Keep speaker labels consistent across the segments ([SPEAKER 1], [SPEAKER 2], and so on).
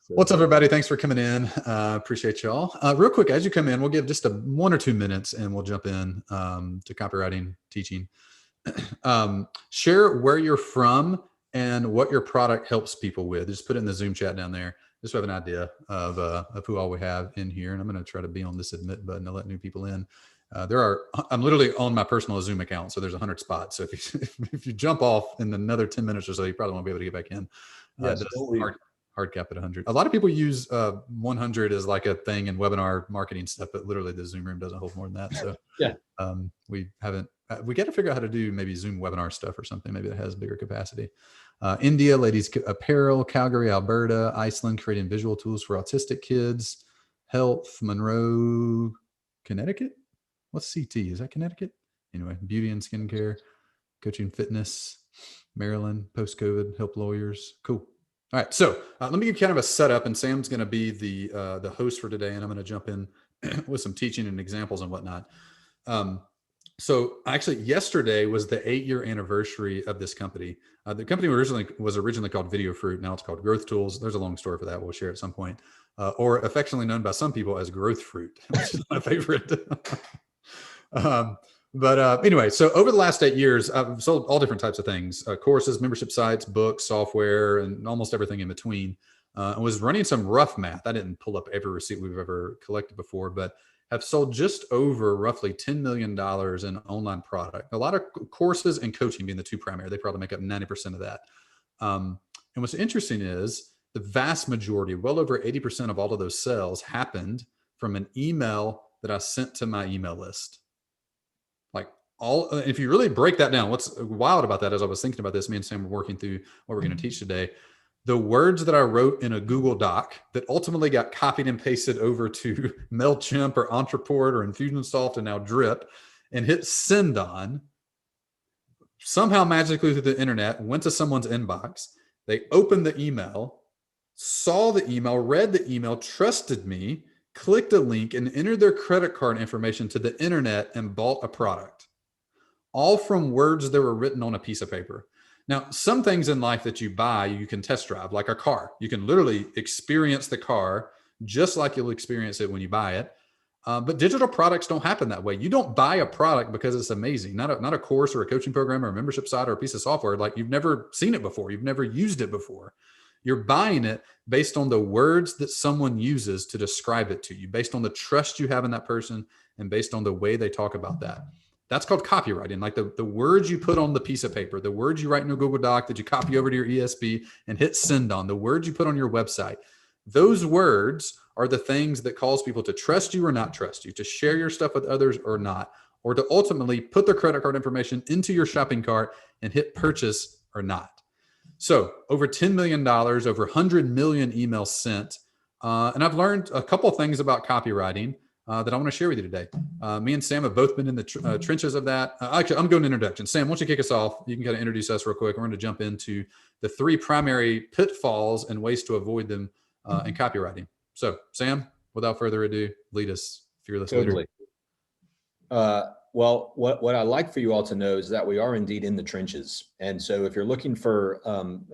[SPEAKER 1] What's up, everybody? Thanks for coming in. Appreciate y'all. Real quick, as you come in, we'll give just 1 or 2 minutes and we'll jump in to copywriting teaching. Share where you're from and what your product helps people with. Just put it in the Zoom chat down there. Just so I have an idea of who all we have in here. And I'm going to try to be on this admit button to let new people in. I'm literally on my personal Zoom account, so there's 100 spots. So if you jump off in another 10 minutes or so, you probably won't be able to get back in.
[SPEAKER 2] Yes,
[SPEAKER 1] hard cap at 100. A lot of people use 100 as like a thing in webinar marketing stuff, but literally the Zoom room doesn't hold more than that. So
[SPEAKER 2] yeah,
[SPEAKER 1] we got to figure out how to do maybe Zoom webinar stuff or something, maybe that has bigger capacity. India, ladies apparel, Calgary, Alberta, Iceland, creating visual tools for autistic kids, health, Monroe, Connecticut. What's CT? Is that Connecticut? Anyway, beauty and skincare, coaching, fitness, Maryland, post-COVID, help lawyers. Cool. All right, so let me give kind of a setup, and Sam's going to be the host for today, and I'm going to jump in with some teaching and examples and whatnot. So actually, yesterday was the 8-year anniversary of this company. The company was originally called Video Fruit. Now it's called Growth Tools. There's a long story for that. We'll share at some point, or affectionately known by some people as Growth Fruit, which is my favorite. Anyway, so over the last 8 years, I've sold all different types of things, courses, membership sites, books, software, and almost everything in between. I was running some rough math. I didn't pull up every receipt we've ever collected before, but have sold just over roughly $10 million in online product. A lot of courses and coaching being the two primary. They probably make up 90% of that. And what's interesting is the vast majority, well over 80% of all of those sales happened from an email that I sent to my email list. If you really break that down, what's wild about that, as I was thinking about this, me and Sam were working through what we're going to teach today, the words that I wrote in a Google Doc that ultimately got copied and pasted over to MailChimp or Entreport or Infusionsoft and now Drip and hit send on, somehow magically through the internet, went to someone's inbox. They opened the email, saw the email, read the email, trusted me, clicked a link, and entered their credit card information to the internet and bought a product. All from words that were written on a piece of paper. Now, some things in life that you buy, you can test drive, like a car. You can literally experience the car just like you'll experience it when you buy it. But digital products don't happen that way. You don't buy a product because it's amazing. Not a course or a coaching program or a membership site or a piece of software. Like you've never seen it before. You've never used it before. You're buying it based on the words that someone uses to describe it to you, based on the trust you have in that person and based on the way they talk about that. That's called copywriting, like the words you put on the piece of paper, the words you write in a Google Doc that you copy over to your ESP and hit send on, the words you put on your website. Those words are the things that cause people to trust you or not trust you, to share your stuff with others or not, or to ultimately put their credit card information into your shopping cart and hit purchase or not. So over $10 million, over 100 million emails sent. And I've learned a couple of things about copywriting that I want to share with you today. Me and Sam have both been in the trenches of that. Actually, I'm going to introduction. Sam, why don't you kick us off? You can kind of introduce us real quick. We're going to jump into the 3 primary pitfalls and ways to avoid them in copywriting. So, Sam, without further ado, lead us, fearless leader.
[SPEAKER 2] Well, what I like for you all to know is that we are indeed in the trenches. And so if you're looking for,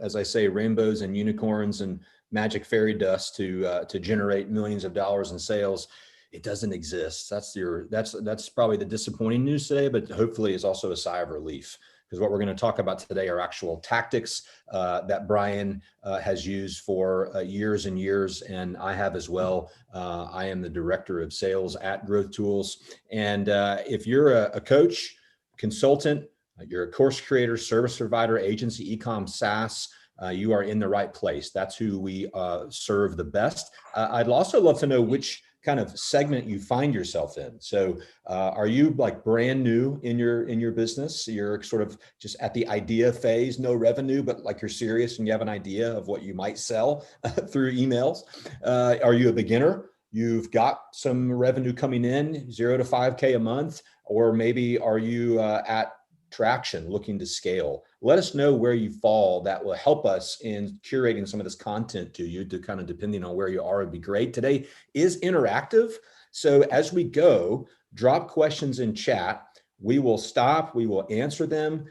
[SPEAKER 2] as I say, rainbows and unicorns and magic fairy dust to generate millions of dollars in sales, it doesn't exist. That's probably the disappointing news today, but hopefully is also a sigh of relief, because what we're going to talk about today are actual tactics that Brian has used for years and years, and I have as well. I am the director of sales at Growth Tools, and if you're a coach, consultant, you're a course creator, service provider, agency, e-com, SaaS, you are in the right place. That's who we serve the best. I'd also love to know which kind of segment you find yourself in. So are you like brand new in your business? You're sort of just at the idea phase, no revenue, but like you're serious and you have an idea of what you might sell through emails. Are you a beginner? You've got some revenue coming in, 0 to 5K a month, or maybe are you at traction, looking to scale? Let us know where you fall. That will help us in curating some of this content to you, to kind of depending on where you are, would be great. Today is interactive. So as we go, drop questions in chat. We will stop, we will answer them.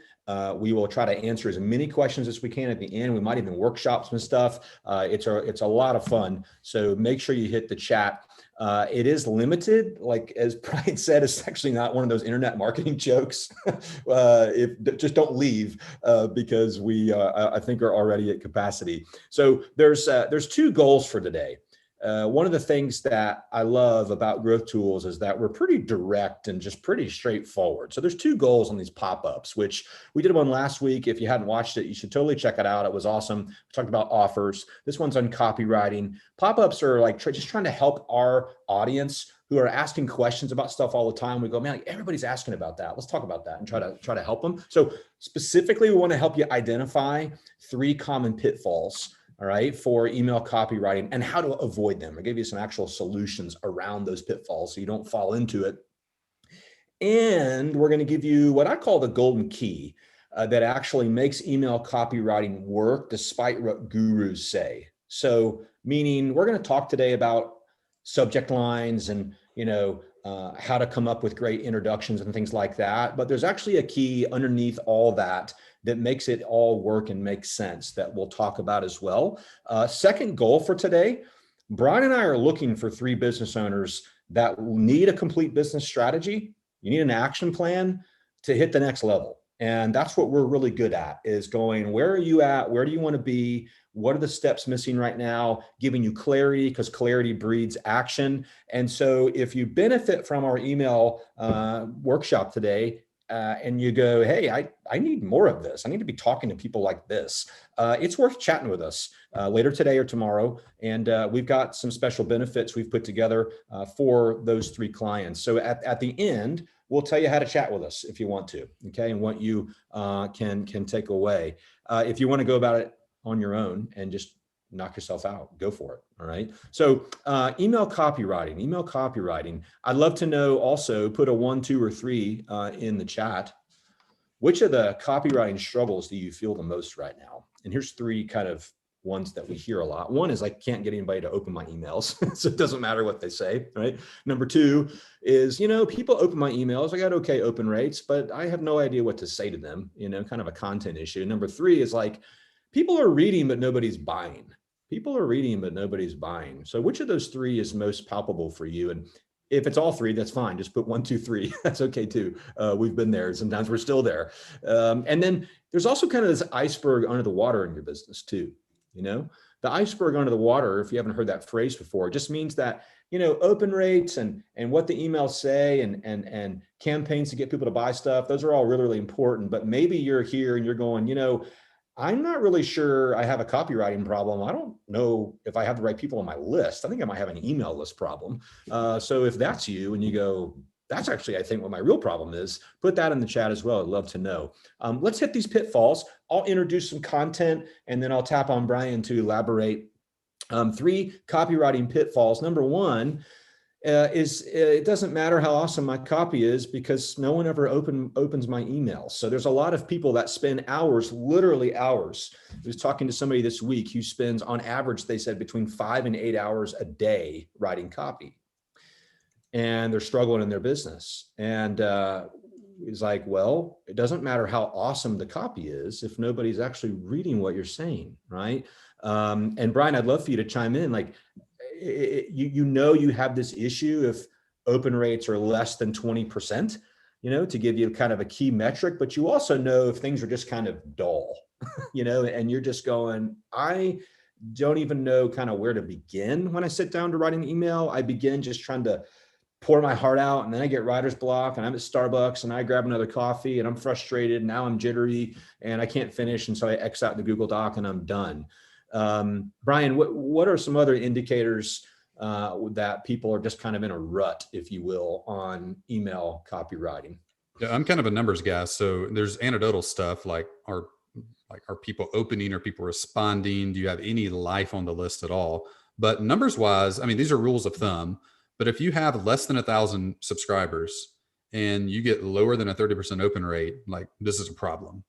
[SPEAKER 2] We will try to answer as many questions as we can at the end. We might even workshop some stuff. It's a lot of fun. So make sure you hit the chat. It is limited. Like as Brian said, it's actually not one of those internet marketing jokes. Just don't leave because we, I think, are already at capacity. So there's two goals for today. One of the things that I love about Growth Tools is that we're pretty direct and just pretty straightforward. So there's two goals on these pop-ups, which we did one last week. If you hadn't watched it, you should totally check it out. It was awesome. We talked about offers. This one's on copywriting. Pop-ups are like just trying to help our audience who are asking questions about stuff all the time. We go, man, like, everybody's asking about that. Let's talk about that and try to help them. So specifically, we want to help you identify 3 common pitfalls, all right, for email copywriting and how to avoid them. I gave you some actual solutions around those pitfalls so you don't fall into it. And we're going to give you what I call the golden key that actually makes email copywriting work despite what gurus say. So meaning we're going to talk today about subject lines and, how to come up with great introductions and things like that. But there's actually a key underneath all that makes it all work and make sense that we'll talk about as well. Second goal for today, Brian and I are looking for 3 business owners that need a complete business strategy. You need an action plan to hit the next level. And that's what we're really good at, is going, where are you at? Where do you want to be? What are the steps missing right now? Giving you clarity, because clarity breeds action. And so if you benefit from our email workshop today, and you go, hey, I need more of this. I need to be talking to people like this. It's worth chatting with us later today or tomorrow. And we've got some special benefits we've put together for those 3 clients. So at the end, we'll tell you how to chat with us if you want to, okay, and what you can take away. If you want to go about it on your own and just knock yourself out, go for it. All right. So email copywriting. I'd love to know also, put a 1, 2, or 3 in the chat. Which of the copywriting struggles do you feel the most right now? And here's 3 kind of ones that we hear a lot. One is I can't get anybody to open my emails. So it doesn't matter what they say, right? Number 2 is, people open my emails. I got okay open rates, but I have no idea what to say to them, kind of a content issue. Number 3 is like, people are reading, but nobody's buying. People are reading, but nobody's buying. So which of those 3 is most palpable for you? And if it's all 3, that's fine. Just put 1, 2, 3. That's okay too. We've been there. Sometimes we're still there. And then there's also kind of this iceberg under the water in your business too. The iceberg under the water, if you haven't heard that phrase before, just means that, open rates and what the emails say and campaigns to get people to buy stuff, those are all really, really important. But maybe you're here and you're going, I'm not really sure I have a copywriting problem. I don't know if I have the right people on my list. I think I might have an email list problem. So if that's you and you go, that's actually, I think, what my real problem is, put that in the chat as well. I'd love to know. Let's hit these pitfalls. I'll introduce some content and then I'll tap on Brian to elaborate. 3 copywriting pitfalls. Number 1 is it doesn't matter how awesome my copy is because no one ever opens my email. So there's a lot of people that spend hours, literally hours. I was talking to somebody this week who spends on average, they said, between 5 and 8 hours a day writing copy. And they're struggling in their business. And it's like, well, it doesn't matter how awesome the copy is if nobody's actually reading what you're saying, right? And Brian, I'd love for you to chime in. Like, you have this issue if open rates are less than 20%, to give you kind of a key metric, but you also know if things are just kind of dull, and you're just going, I don't even know kind of where to begin when I sit down to write an email. I begin just trying to pour my heart out, and then I get writer's block, and I'm at Starbucks and I grab another coffee and I'm frustrated. Now I'm jittery and I can't finish. And so I X out the Google Doc and I'm done. Brian, what are some other indicators that people are just kind of in a rut, if you will, on email copywriting?
[SPEAKER 1] Yeah, I'm kind of a numbers guy. So there's anecdotal stuff like are people opening, are people responding? Do you have any life on the list at all? But numbers wise, I mean, these are rules of thumb. But if you have less than 1,000 subscribers and you get lower than a 30% open rate, like this is a problem.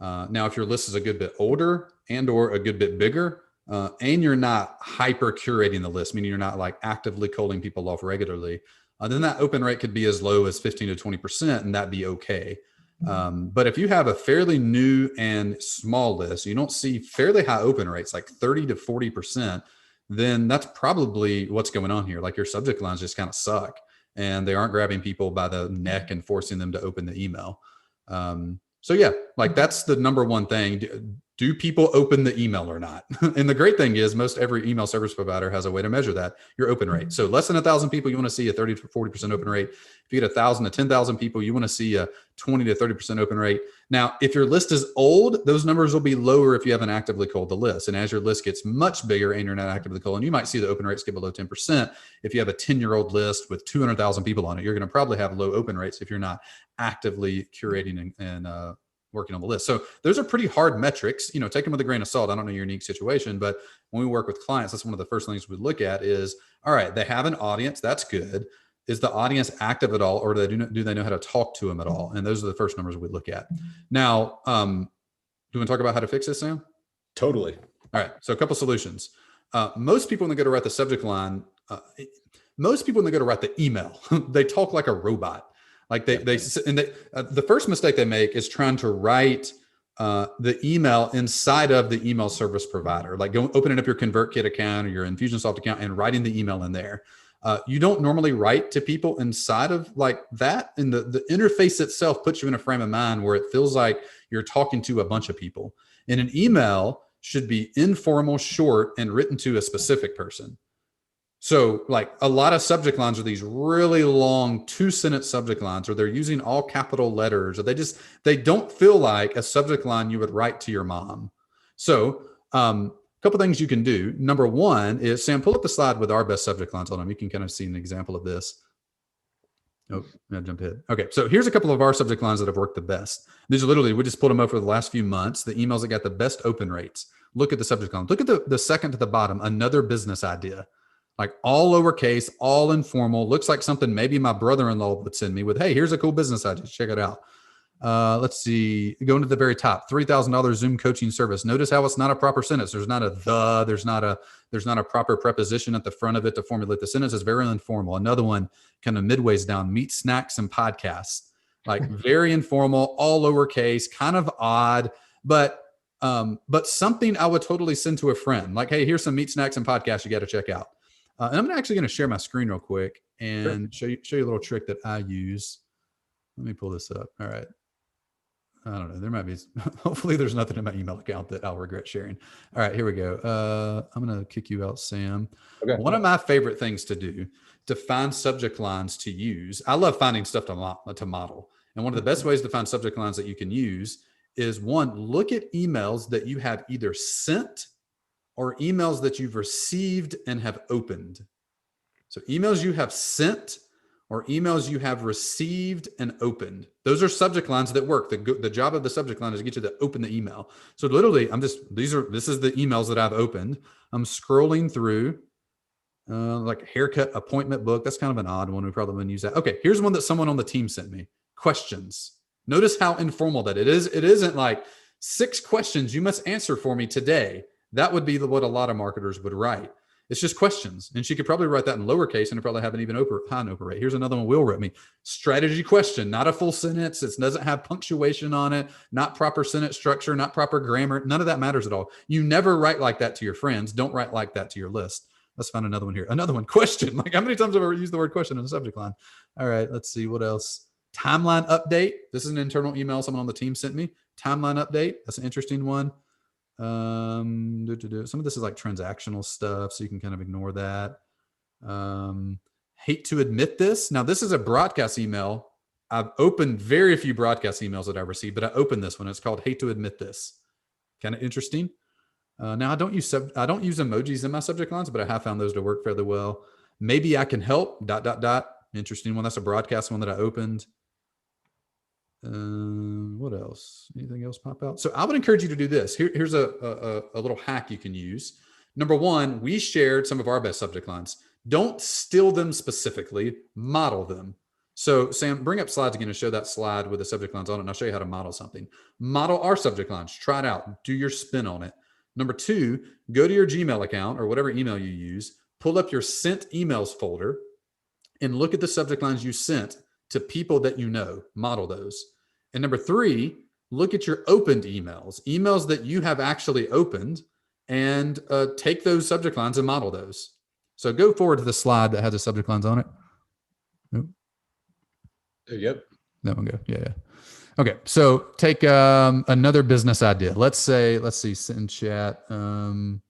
[SPEAKER 1] Now, if your list is a good bit older and or a good bit bigger, and you're not hyper curating the list, meaning you're not like actively calling people off regularly, then that open rate could be as low as 15 to 20%, and that'd be okay. But if you have a fairly new and small list, you don't see fairly high open rates, like 30 to 40%, then that's probably what's going on here. Like your subject lines just kind of suck and they aren't grabbing people by the neck and forcing them to open the email. So yeah, like that's the number one thing. Do people open the email or not? And the great thing is most every email service provider has a way to measure that, your open rate. So less than 1,000 people, you want to see a 30 to 40% open rate. If you get 1,000 to 10,000 people, you want to see a 20 to 30% open rate. Now, if your list is old, those numbers will be lower if you haven't actively culled the list. And as your list gets much bigger and you're not actively culling, you might see the open rates get below 10%. If you have a 10-year-old list with 200,000 people on it, you're going to probably have low open rates if you're not actively curating and working on the list. So those are pretty hard metrics, take them with a grain of salt. I don't know your unique situation, but when we work with clients, that's one of the first things we look at is, all right, they have an audience. That's good. Is the audience active at all? Or do they know how to talk to them at all? And those are the first numbers we look at. Now, do you want to talk about how to fix this, Sam?
[SPEAKER 2] Totally.
[SPEAKER 1] All right. So a couple solutions. Most people, when they go to write the subject line, most people, when they go to write the email, they talk like a robot. Like the first mistake they make is trying to write the email inside of the email service provider, like opening up your ConvertKit account or your Infusionsoft account and writing the email in there. You don't normally write to people inside of like that. And the interface itself puts you in a frame of mind where it feels like you're talking to a bunch of people. And an email should be informal, short, and written to a specific person. So like a lot of subject lines are these really long 2-sentence subject lines, or they're using all capital letters, or they don't feel like a subject line you would write to your mom. So a couple things you can do. Number one is, Sam, pull up the slide with our best subject lines on them. You can kind of see an example of this. Oh, I jumped ahead. Okay. So here's a couple of our subject lines that have worked the best. These are literally, we just pulled them up for the last few months, the emails that got the best open rates. Look at the subject line. Look at the second to the bottom, another business idea. Like all lowercase, all informal. Looks like something maybe my brother-in-law would send me with, hey, here's a cool business idea. Check it out. Let's see. Going to the very top, $3,000 Zoom coaching service. Notice how it's not a proper sentence. There's not a the. There's not a proper preposition at the front of it to formulate the sentence. It's very informal. Another one, kind of midways down, meat, snacks, and podcasts. Like very informal, all lowercase, kind of odd, but something I would totally send to a friend. Like, hey, here's some meat, snacks, and podcasts you got to check out. And I'm actually going to share my screen real quick and show you a little trick that I use. Let me pull this up. All right. I don't know. There might be, hopefully there's nothing in my email account that I'll regret sharing. All right, here we go. I'm going to kick you out, Sam. Okay. One of my favorite things to do to find subject lines to use. I love finding stuff to model. And one of the best ways to find subject lines that you can use is, one, look at emails that you have either sent or emails that you've received and have opened. So emails you have sent or emails you have received and opened. Those are subject lines that work. The job of the subject line is to get you to open the email. So literally, this is the emails that I've opened. I'm scrolling through like haircut appointment book. That's kind of an odd one. We probably wouldn't use that. Okay, here's one that someone on the team sent me. Questions. Notice how informal that it is. It isn't like 6 questions you must answer for me today. That would be what a lot of marketers would write. It's just questions. And she could probably write that in lowercase and it probably have an even high open rate. Here's another one Will wrote me. Strategy question, not a full sentence. It doesn't have punctuation on it, not proper sentence structure, not proper grammar. None of that matters at all. You never write like that to your friends. Don't write like that to your list. Let's find another one here. Another one, question. Like how many times have I ever used the word question in the subject line? All right, let's see what else. Timeline update. This is an internal email someone on the team sent me. Timeline update. That's an interesting one. Some of this is like transactional stuff, so you can kind of ignore that. Hate to admit this. Now, this is a broadcast email. I've opened very few broadcast emails that I received, but I opened this one. It's called Hate to Admit This. Kind of interesting. Now, I don't use emojis in my subject lines, but I have found those to work fairly well. Maybe I can help. ... Interesting one. That's a broadcast one that I opened. What else? Anything else pop out? So I would encourage you to do this. Here's a little hack you can use. Number one, we shared some of our best subject lines. Don't steal them specifically, model them. So Sam, bring up slides again and show that slide with the subject lines on it. And I'll show you how to model something. Model our subject lines, try it out, do your spin on it. Number two, go to your Gmail account or whatever email you use, pull up your sent emails folder and look at the subject lines you sent to people that you know, model those. And number 3, look at your opened emails that you have actually opened, and take those subject lines and model those. So go forward to the slide that has the subject lines on it. Nope.
[SPEAKER 2] Yep.
[SPEAKER 1] That one go. Yeah. Okay. So take another business idea. Let's see, send chat. Trying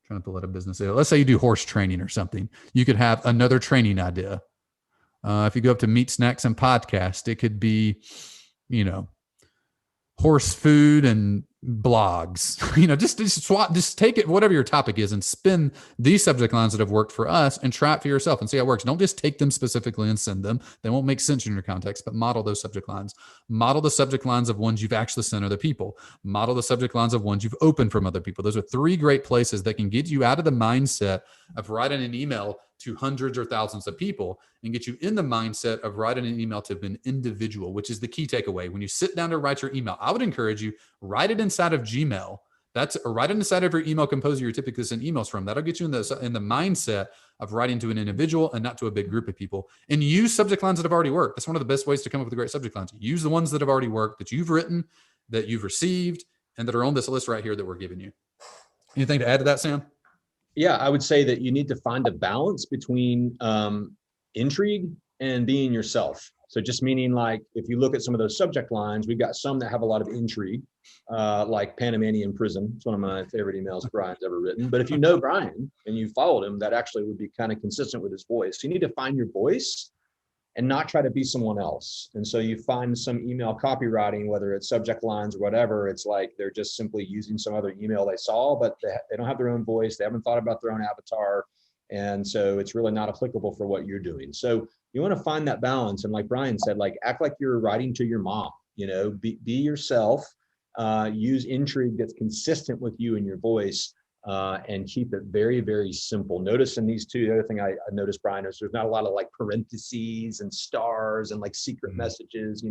[SPEAKER 1] to pull out a business idea. Let's say you do horse training or something. You could have another training idea. If you go up to meat, snacks, and podcast, it could be, horse food and blogs. Just take it, whatever your topic is, and spin these subject lines that have worked for us and try it for yourself and see how it works. Don't just take them specifically and send them. They won't make sense in your context, but model those subject lines. Model the subject lines of ones you've actually sent other people. Model the subject lines of ones you've opened from other people. Those are 3 great places that can get you out of the mindset of writing an email to hundreds or thousands of people and get you in the mindset of writing an email to an individual, which is the key takeaway. When you sit down to write your email, I would encourage you, write it inside of Gmail. Or write it inside of your email composer you're typically sending emails from. That'll get you in the mindset of writing to an individual and not to a big group of people. And use subject lines that have already worked. That's one of the best ways to come up with great subject lines. Use the ones that have already worked, that you've written, that you've received, and that are on this list right here that we're giving you. Anything to add to that, Sam?
[SPEAKER 2] Yeah, I would say that you need to find a balance between intrigue and being yourself. So just meaning, like, if you look at some of those subject lines, we've got some that have a lot of intrigue, like Panamanian prison. It's one of my favorite emails Brian's ever written. But if you know Brian and you followed him, that actually would be kind of consistent with his voice. So you need to find your voice and not try to be someone else. And so you find some email copywriting, whether it's subject lines or whatever, it's like they're just simply using some other email they saw, but they don't have their own voice. They haven't thought about their own avatar. And so it's really not applicable for what you're doing. So you want to find that balance. And like Brian said, like, act like you're writing to your mom, be yourself, use intrigue that's consistent with you and your voice, and keep it very, very simple. Notice in these 2, the other thing I noticed, Brian, is there's not a lot of like parentheses and stars and like secret messages,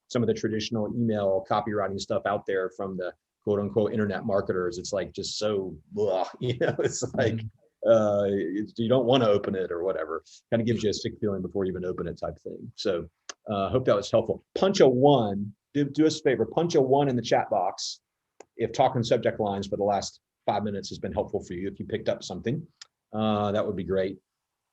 [SPEAKER 2] some of the traditional email copywriting stuff out there from the quote unquote internet marketers. It's like just so, it's like, you don't want to open it or whatever. Kind of gives you a sick feeling before you even open it type thing. So hope that was helpful. Punch a 1, do us a favor, punch a 1 in the chat box if talking subject lines for the last 5 minutes has been helpful for you. If you picked up something, that would be great.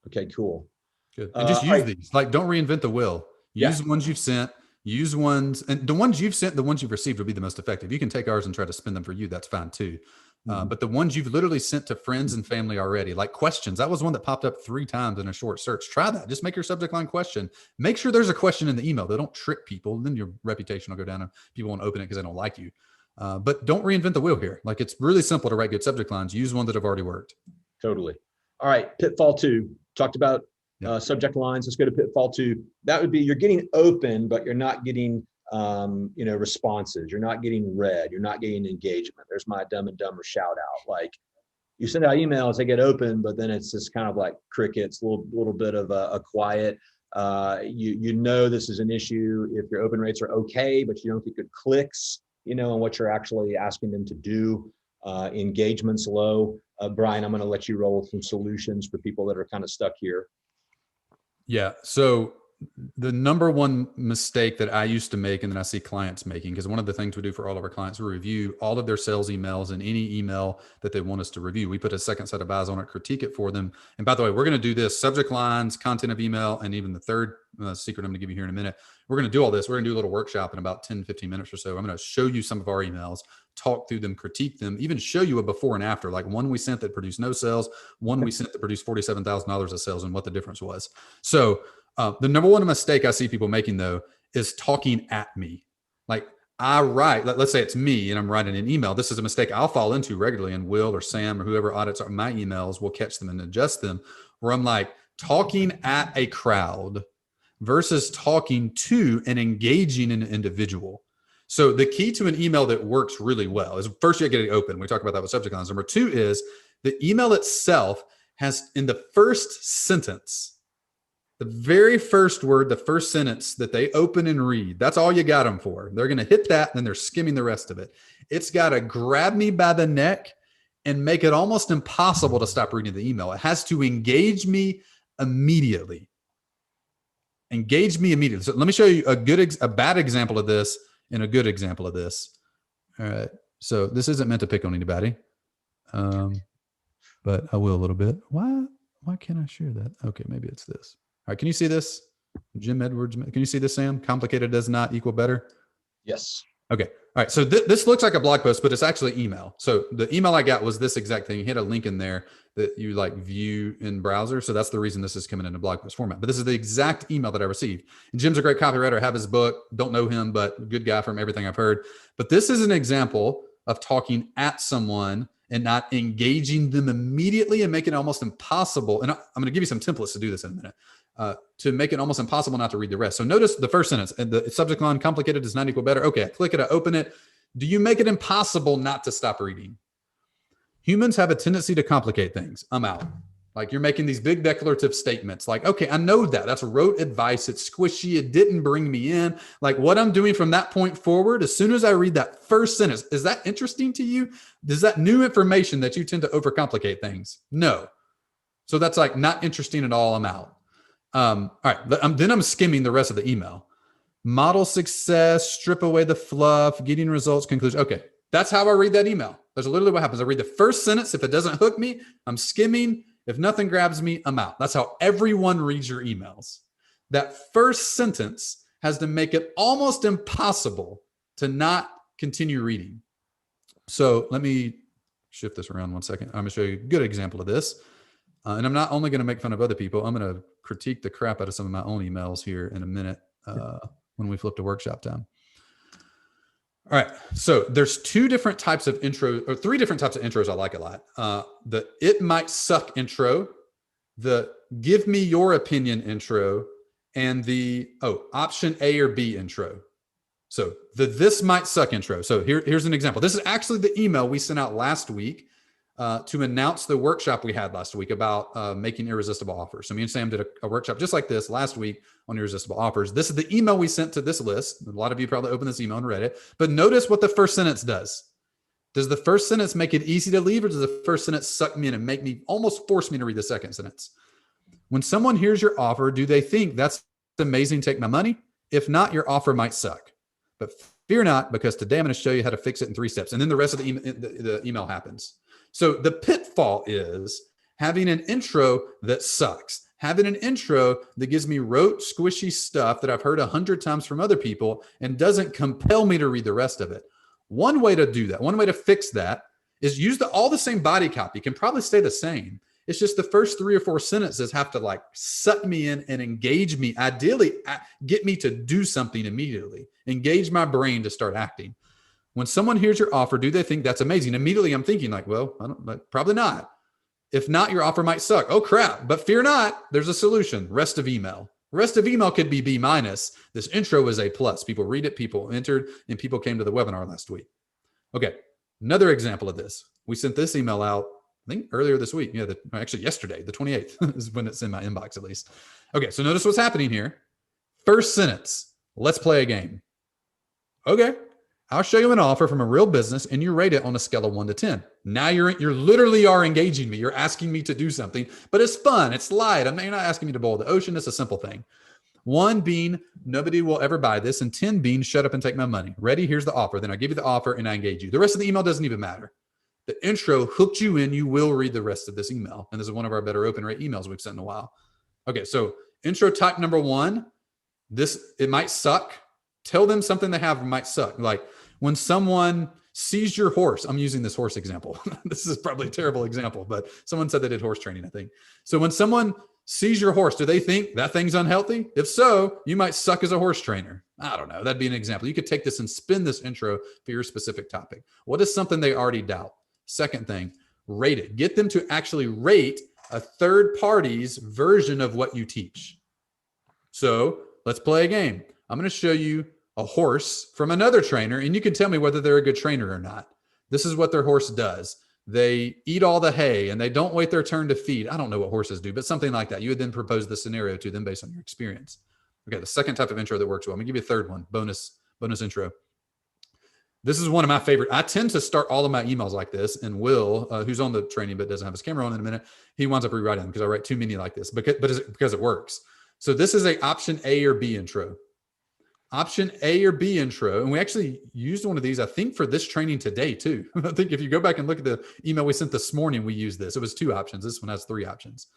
[SPEAKER 2] Okay, cool.
[SPEAKER 1] Good. And just use these. Like, don't reinvent the wheel. Use the ones you've sent. Use ones, and the ones you've sent, the ones you've received will be the most effective. You can take ours and try to spin them for you. That's fine too. But the ones you've literally sent to friends and family already, like questions, that was one that popped up 3 times in a short search. Try that. Just make your subject line question. Make sure there's a question in the email. They don't trick people. Then your reputation will go down and people won't open it because they don't like you. But don't reinvent the wheel here. Like, it's really simple to write good subject lines. Use ones that have already worked.
[SPEAKER 2] Totally. All right. Pitfall 2. Talked about subject lines. Let's go to pitfall 2. That would be, you're getting open, but you're not getting responses. You're not getting read. You're not getting engagement. There's my Dumb and Dumber shout out. Like, you send out emails, they get open, but then it's just kind of like crickets, a little bit of a quiet. This is an issue if your open rates are okay, but you don't get good clicks, and what you're actually asking them to do. Engagement's low. Brian, I'm going to let you roll with some solutions for people that are kind of stuck here.
[SPEAKER 1] Yeah. So the number one mistake that I used to make, and then I see clients making, because one of the things we do for all of our clients, we review all of their sales emails and any email that they want us to review. We put a second set of eyes on it, critique it for them. And by the way, we're going to do this: subject lines, content of email, and even the third secret I'm going to give you here in a minute. We're going to do all this. We're going to do a little workshop in about 10, 15 minutes or so. I'm going to show you some of our emails, talk through them, critique them, even show you a before and after, like one we sent that produced no sales, one we sent that produced $47,000 of sales, and what the difference was. So the number one mistake I see people making, though, is talking at me. Like, I write, let's say it's me and I'm writing an email. This is a mistake I'll fall into regularly, and Will or Sam or whoever audits my emails will catch them and adjust them, where I'm like talking at a crowd versus talking to and engaging an individual. So the key to an email that works really well is, first, you get it open. We talk about that with subject lines. Number 2 is the email itself has, in the first sentence, the very first word, the first sentence that they open and read, that's all you got them for. They're going to hit that, and then they're skimming the rest of it. It's got to grab me by the neck and make it almost impossible to stop reading the email. It has to engage me immediately. engage me immediately. So let me show you a bad example of this and a good example of this. All right. So this isn't meant to pick on anybody, but I will a little bit. Why can't I share that? Okay, maybe it's this. All right, can you see this? Jim Edwards, can you see this, Sam? Complicated does not equal better.
[SPEAKER 2] Yes.
[SPEAKER 1] Okay. All right. So this looks like a blog post, but it's actually email. So the email I got was this exact thing. You had a link in there that you like view in browser. So that's the reason this is coming in a blog post format. But this is the exact email that I received. And Jim's a great copywriter. I have his book. Don't know him, but good guy from everything I've heard. But this is an example of talking at someone and not engaging them immediately and making it almost impossible. And I'm going to give you some templates to do this in a minute. To make it almost impossible not to read the rest. So notice the first sentence, and the subject line, complicated does not equal better. Okay, I click it, I open it. Do you make it impossible not to stop reading? Humans have a tendency to complicate things. I'm out. Like you're making these big declarative statements like, okay, I know that. That's rote advice. It's squishy. It didn't bring me in. Like what I'm doing from that point forward, as soon as I read that first sentence, is that interesting to you? Is that new information that you tend to overcomplicate things? No. So that's like not interesting at all. I'm out. All right. Then I'm skimming the rest of the email. Model success, strip away the fluff, getting results, conclusion. Okay. That's how I read that email. That's literally what happens. I read the first sentence. If it doesn't hook me, I'm skimming. If nothing grabs me, I'm out. That's how everyone reads your emails. That first sentence has to make it almost impossible to not continue reading. So let me shift this around one second. I'm going to show you a good example of this. And I'm not only going to make fun of other people, I'm going to critique the crap out of some of my own emails here in a minute when we flip to workshop time. All right. So there's three different types of intros I like a lot. The it might suck intro, the give me your opinion intro, and the option A or B intro. So the this might suck intro. So here's an example. This is actually the email we sent out last week to announce the workshop we had last week about making irresistible offers. So me and Sam did a workshop just like this last week on irresistible offers. This is the email we sent to this list. A lot of you probably opened this email and read it, but notice what the first sentence does. Does the first sentence make it easy to leave, or does the first sentence suck me in and make me almost force me to read the second sentence? When someone hears your offer, do they think that's amazing, take my money? If not, your offer might suck. But fear not, because today I'm going to show you how to fix it in 3 steps. And then the rest of the email happens. So the pitfall is having an intro that sucks, having an intro that gives me rote, squishy stuff that I've heard 100 times from other people and doesn't compel me to read the rest of it. One way to do that, one way to fix that is use all the same body copy. It can probably stay the same. It's just the first 3 or 4 sentences have to like suck me in and engage me, ideally get me to do something immediately, engage my brain to start acting. When someone hears your offer, do they think that's amazing? Immediately I'm thinking like, well, probably not. If not, your offer might suck. Oh crap, but fear not, there's a solution. Rest of email. Rest of email could be B-. This intro is A+. People read it, people entered, and people came to the webinar last week. Okay, another example of this. We sent this email out, I think earlier this week. Yeah, actually yesterday, the 28th is when it's in my inbox at least. Okay, so notice what's happening here. First sentence, let's play a game. Okay. I'll show you an offer from a real business and you rate it on a scale of 1 to 10. Now you're literally are engaging me. You're asking me to do something, but it's fun. It's light. You're not asking me to boil the ocean. It's a simple thing. 1 being nobody will ever buy this, and 10 being shut up and take my money. Ready? Here's the offer. Then I give you the offer and I engage you. The rest of the email doesn't even matter. The intro hooked you in. You will read the rest of this email. And this is one of our better open rate emails we've sent in a while. Okay. So intro type number 1, it might suck. Tell them something they have might suck. Like when someone sees your horse, I'm using this horse example. This is probably a terrible example, but someone said they did horse training, I think. So when someone sees your horse, do they think that thing's unhealthy? If so, you might suck as a horse trainer. I don't know. That'd be an example. You could take this and spin this intro for your specific topic. What is something they already doubt? Second thing, rate it. Get them to actually rate a third party's version of what you teach. So let's play a game. I'm going to show you a horse from another trainer, and you can tell me whether they're a good trainer or not. This is what their horse does. They eat all the hay and they don't wait their turn to feed. I don't know what horses do, but something like that. You would then propose the scenario to them based on your experience. Okay, the second type of intro that works well. I'm gonna give you a third one, bonus intro. This is one of my favorite. I tend to start all of my emails like this, and Will, who's on the training but doesn't have his camera on in a minute, he winds up rewriting them because I write too many like this, because it works. So this is a option A or B intro. Option A or B intro. And we actually used one of these, I think, for this training today too. I think if you go back and look at the email we sent this morning, we used this. It was 2 options. This one has 3 options.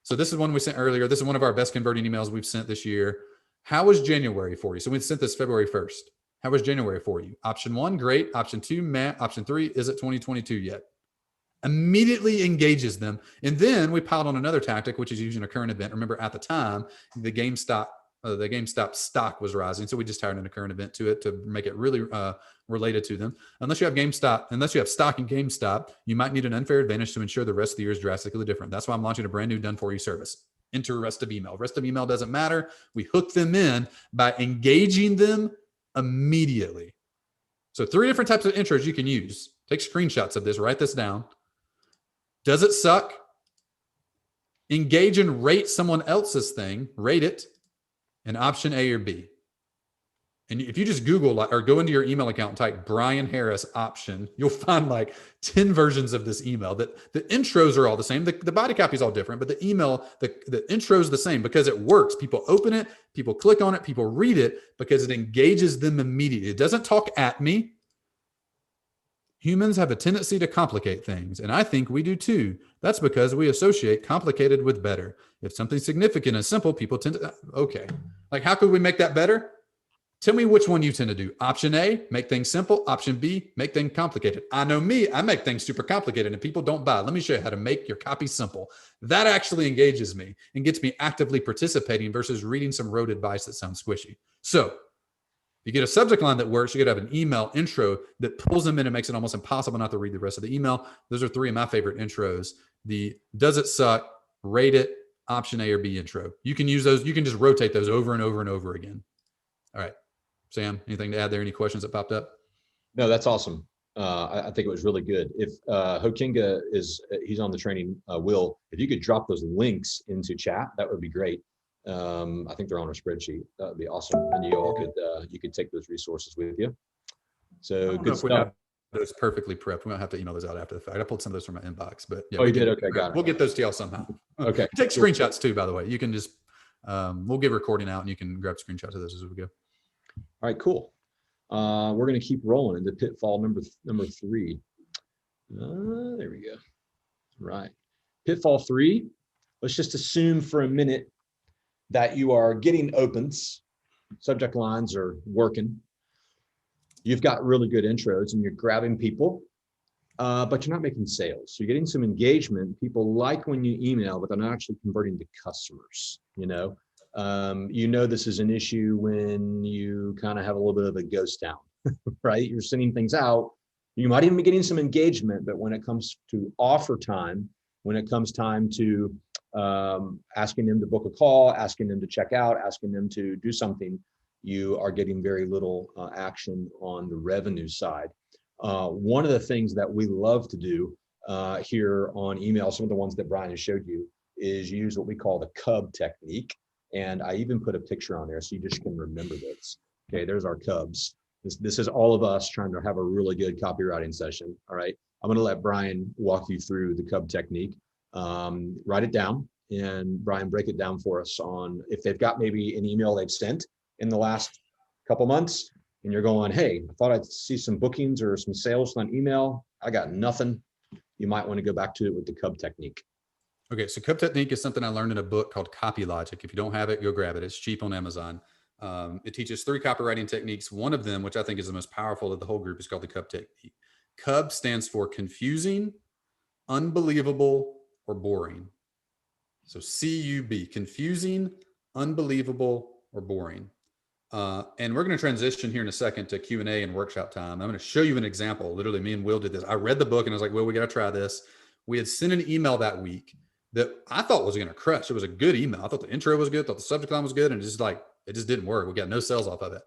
[SPEAKER 1] So this is one we sent earlier. This is one of our best converting emails we've sent this year. How was January for you? So we sent this February 1st. How was January for you? Option 1, great. Option 2, meh. Option 3, is it 2022 yet? Immediately engages them. And then we piled on another tactic, which is using a current event. Remember, at the time, the GameStop stock was rising. So we just tied in a current event to it to make it really related to them. Unless you have stock in GameStop, you might need an unfair advantage to ensure the rest of the year is drastically different. That's why I'm launching a brand new done-for-you service. Enter rest of email. Rest of email doesn't matter. We hook them in by engaging them immediately. So 3 different types of intros you can use. Take screenshots of this. Write this down. Does it suck? Engage and rate someone else's thing. Rate it. And option A or B. And if you just Google or go into your email account and type Brian Harris option, you'll find like 10 versions of this email. That the intros are all the same. The body copy is all different, but the email, the intro is the same because it works. People open it, people click on it, people read it because it engages them immediately. It doesn't talk at me. Humans have a tendency to complicate things, and I think we do too. That's because we associate complicated with better. If something's significant and simple, people tend to, okay. Like, how could we make that better? Tell me which one you tend to do. Option A, make things simple. Option B, make things complicated. I know me, I make things super complicated and people don't buy. Let me show you how to make your copy simple. That actually engages me and gets me actively participating versus reading some rote advice that sounds squishy. So you get a subject line that works, you could have an email intro that pulls them in and makes it almost impossible not to read the rest of the email. Those are 3 of my favorite intros. The does it suck, rate it, option A or B intro. You can use those. You can just rotate those over and over and over again. All right. Sam, anything to add there? Any questions that popped up?
[SPEAKER 2] No, that's awesome. I think it was really good. If Hokinga he's on the training, Will, if you could drop those links into chat, that would be great. I think they're on a spreadsheet. That would be awesome. And you all you could take those resources with you. So good stuff.
[SPEAKER 1] Those perfectly prepped. We might have to email those out after the fact. I pulled some of those from my inbox, but yeah.
[SPEAKER 2] Oh, you did? Okay, got it.
[SPEAKER 1] We'll get those to y'all somehow.
[SPEAKER 2] Okay.
[SPEAKER 1] Take screenshots too, by the way. You can just, we'll get recording out and you can grab screenshots of those as we go.
[SPEAKER 2] All right, cool. We're going to keep rolling into pitfall number 3. There we go. All right. Pitfall 3. Let's just assume for a minute that you are getting opens. Subject lines are working. You've got really good intros and you're grabbing people, but you're not making sales. So you're getting some engagement. People like when you email, but they're not actually converting to customers. This is an issue when you kind of have a little bit of a ghost town, right? You're sending things out. You might even be getting some engagement, but when it comes to offer time, when it comes time to asking them to book a call, asking them to check out, asking them to do something, you are getting very little action on the revenue side. One of the things that we love to do here on email, some of the ones that Brian has showed you, is use what we call the Cub Technique. And I even put a picture on there so you just can remember this. Okay, there's our Cubs. This is all of us trying to have a really good copywriting session. All right, I'm going to let Brian walk you through the Cub Technique. Write it down, and Brian, break it down for us on if they've got maybe an email they've sent in the last couple months, and you're going, hey, I thought I'd see some bookings or some sales on email. I got nothing. You might want to go back to it with the Cub Technique.
[SPEAKER 1] Okay, so Cub Technique is something I learned in a book called Copy Logic. If you don't have it, go grab it. It's cheap on Amazon. It teaches 3 copywriting techniques. One of them, which I think is the most powerful of the whole group, is called the Cub Technique. Cub stands for confusing, unbelievable, or boring. So CUB, confusing, unbelievable, or boring. And we're going to transition here in a second to Q&A and workshop time. I'm going to show you an example. Literally, me and Will did this. I read the book and I was like, well, we got to try this. We had sent an email that week that I thought was going to crush. It was a good email. I thought the intro was good, thought the subject line was good, and it just didn't work. We got no sales off of it.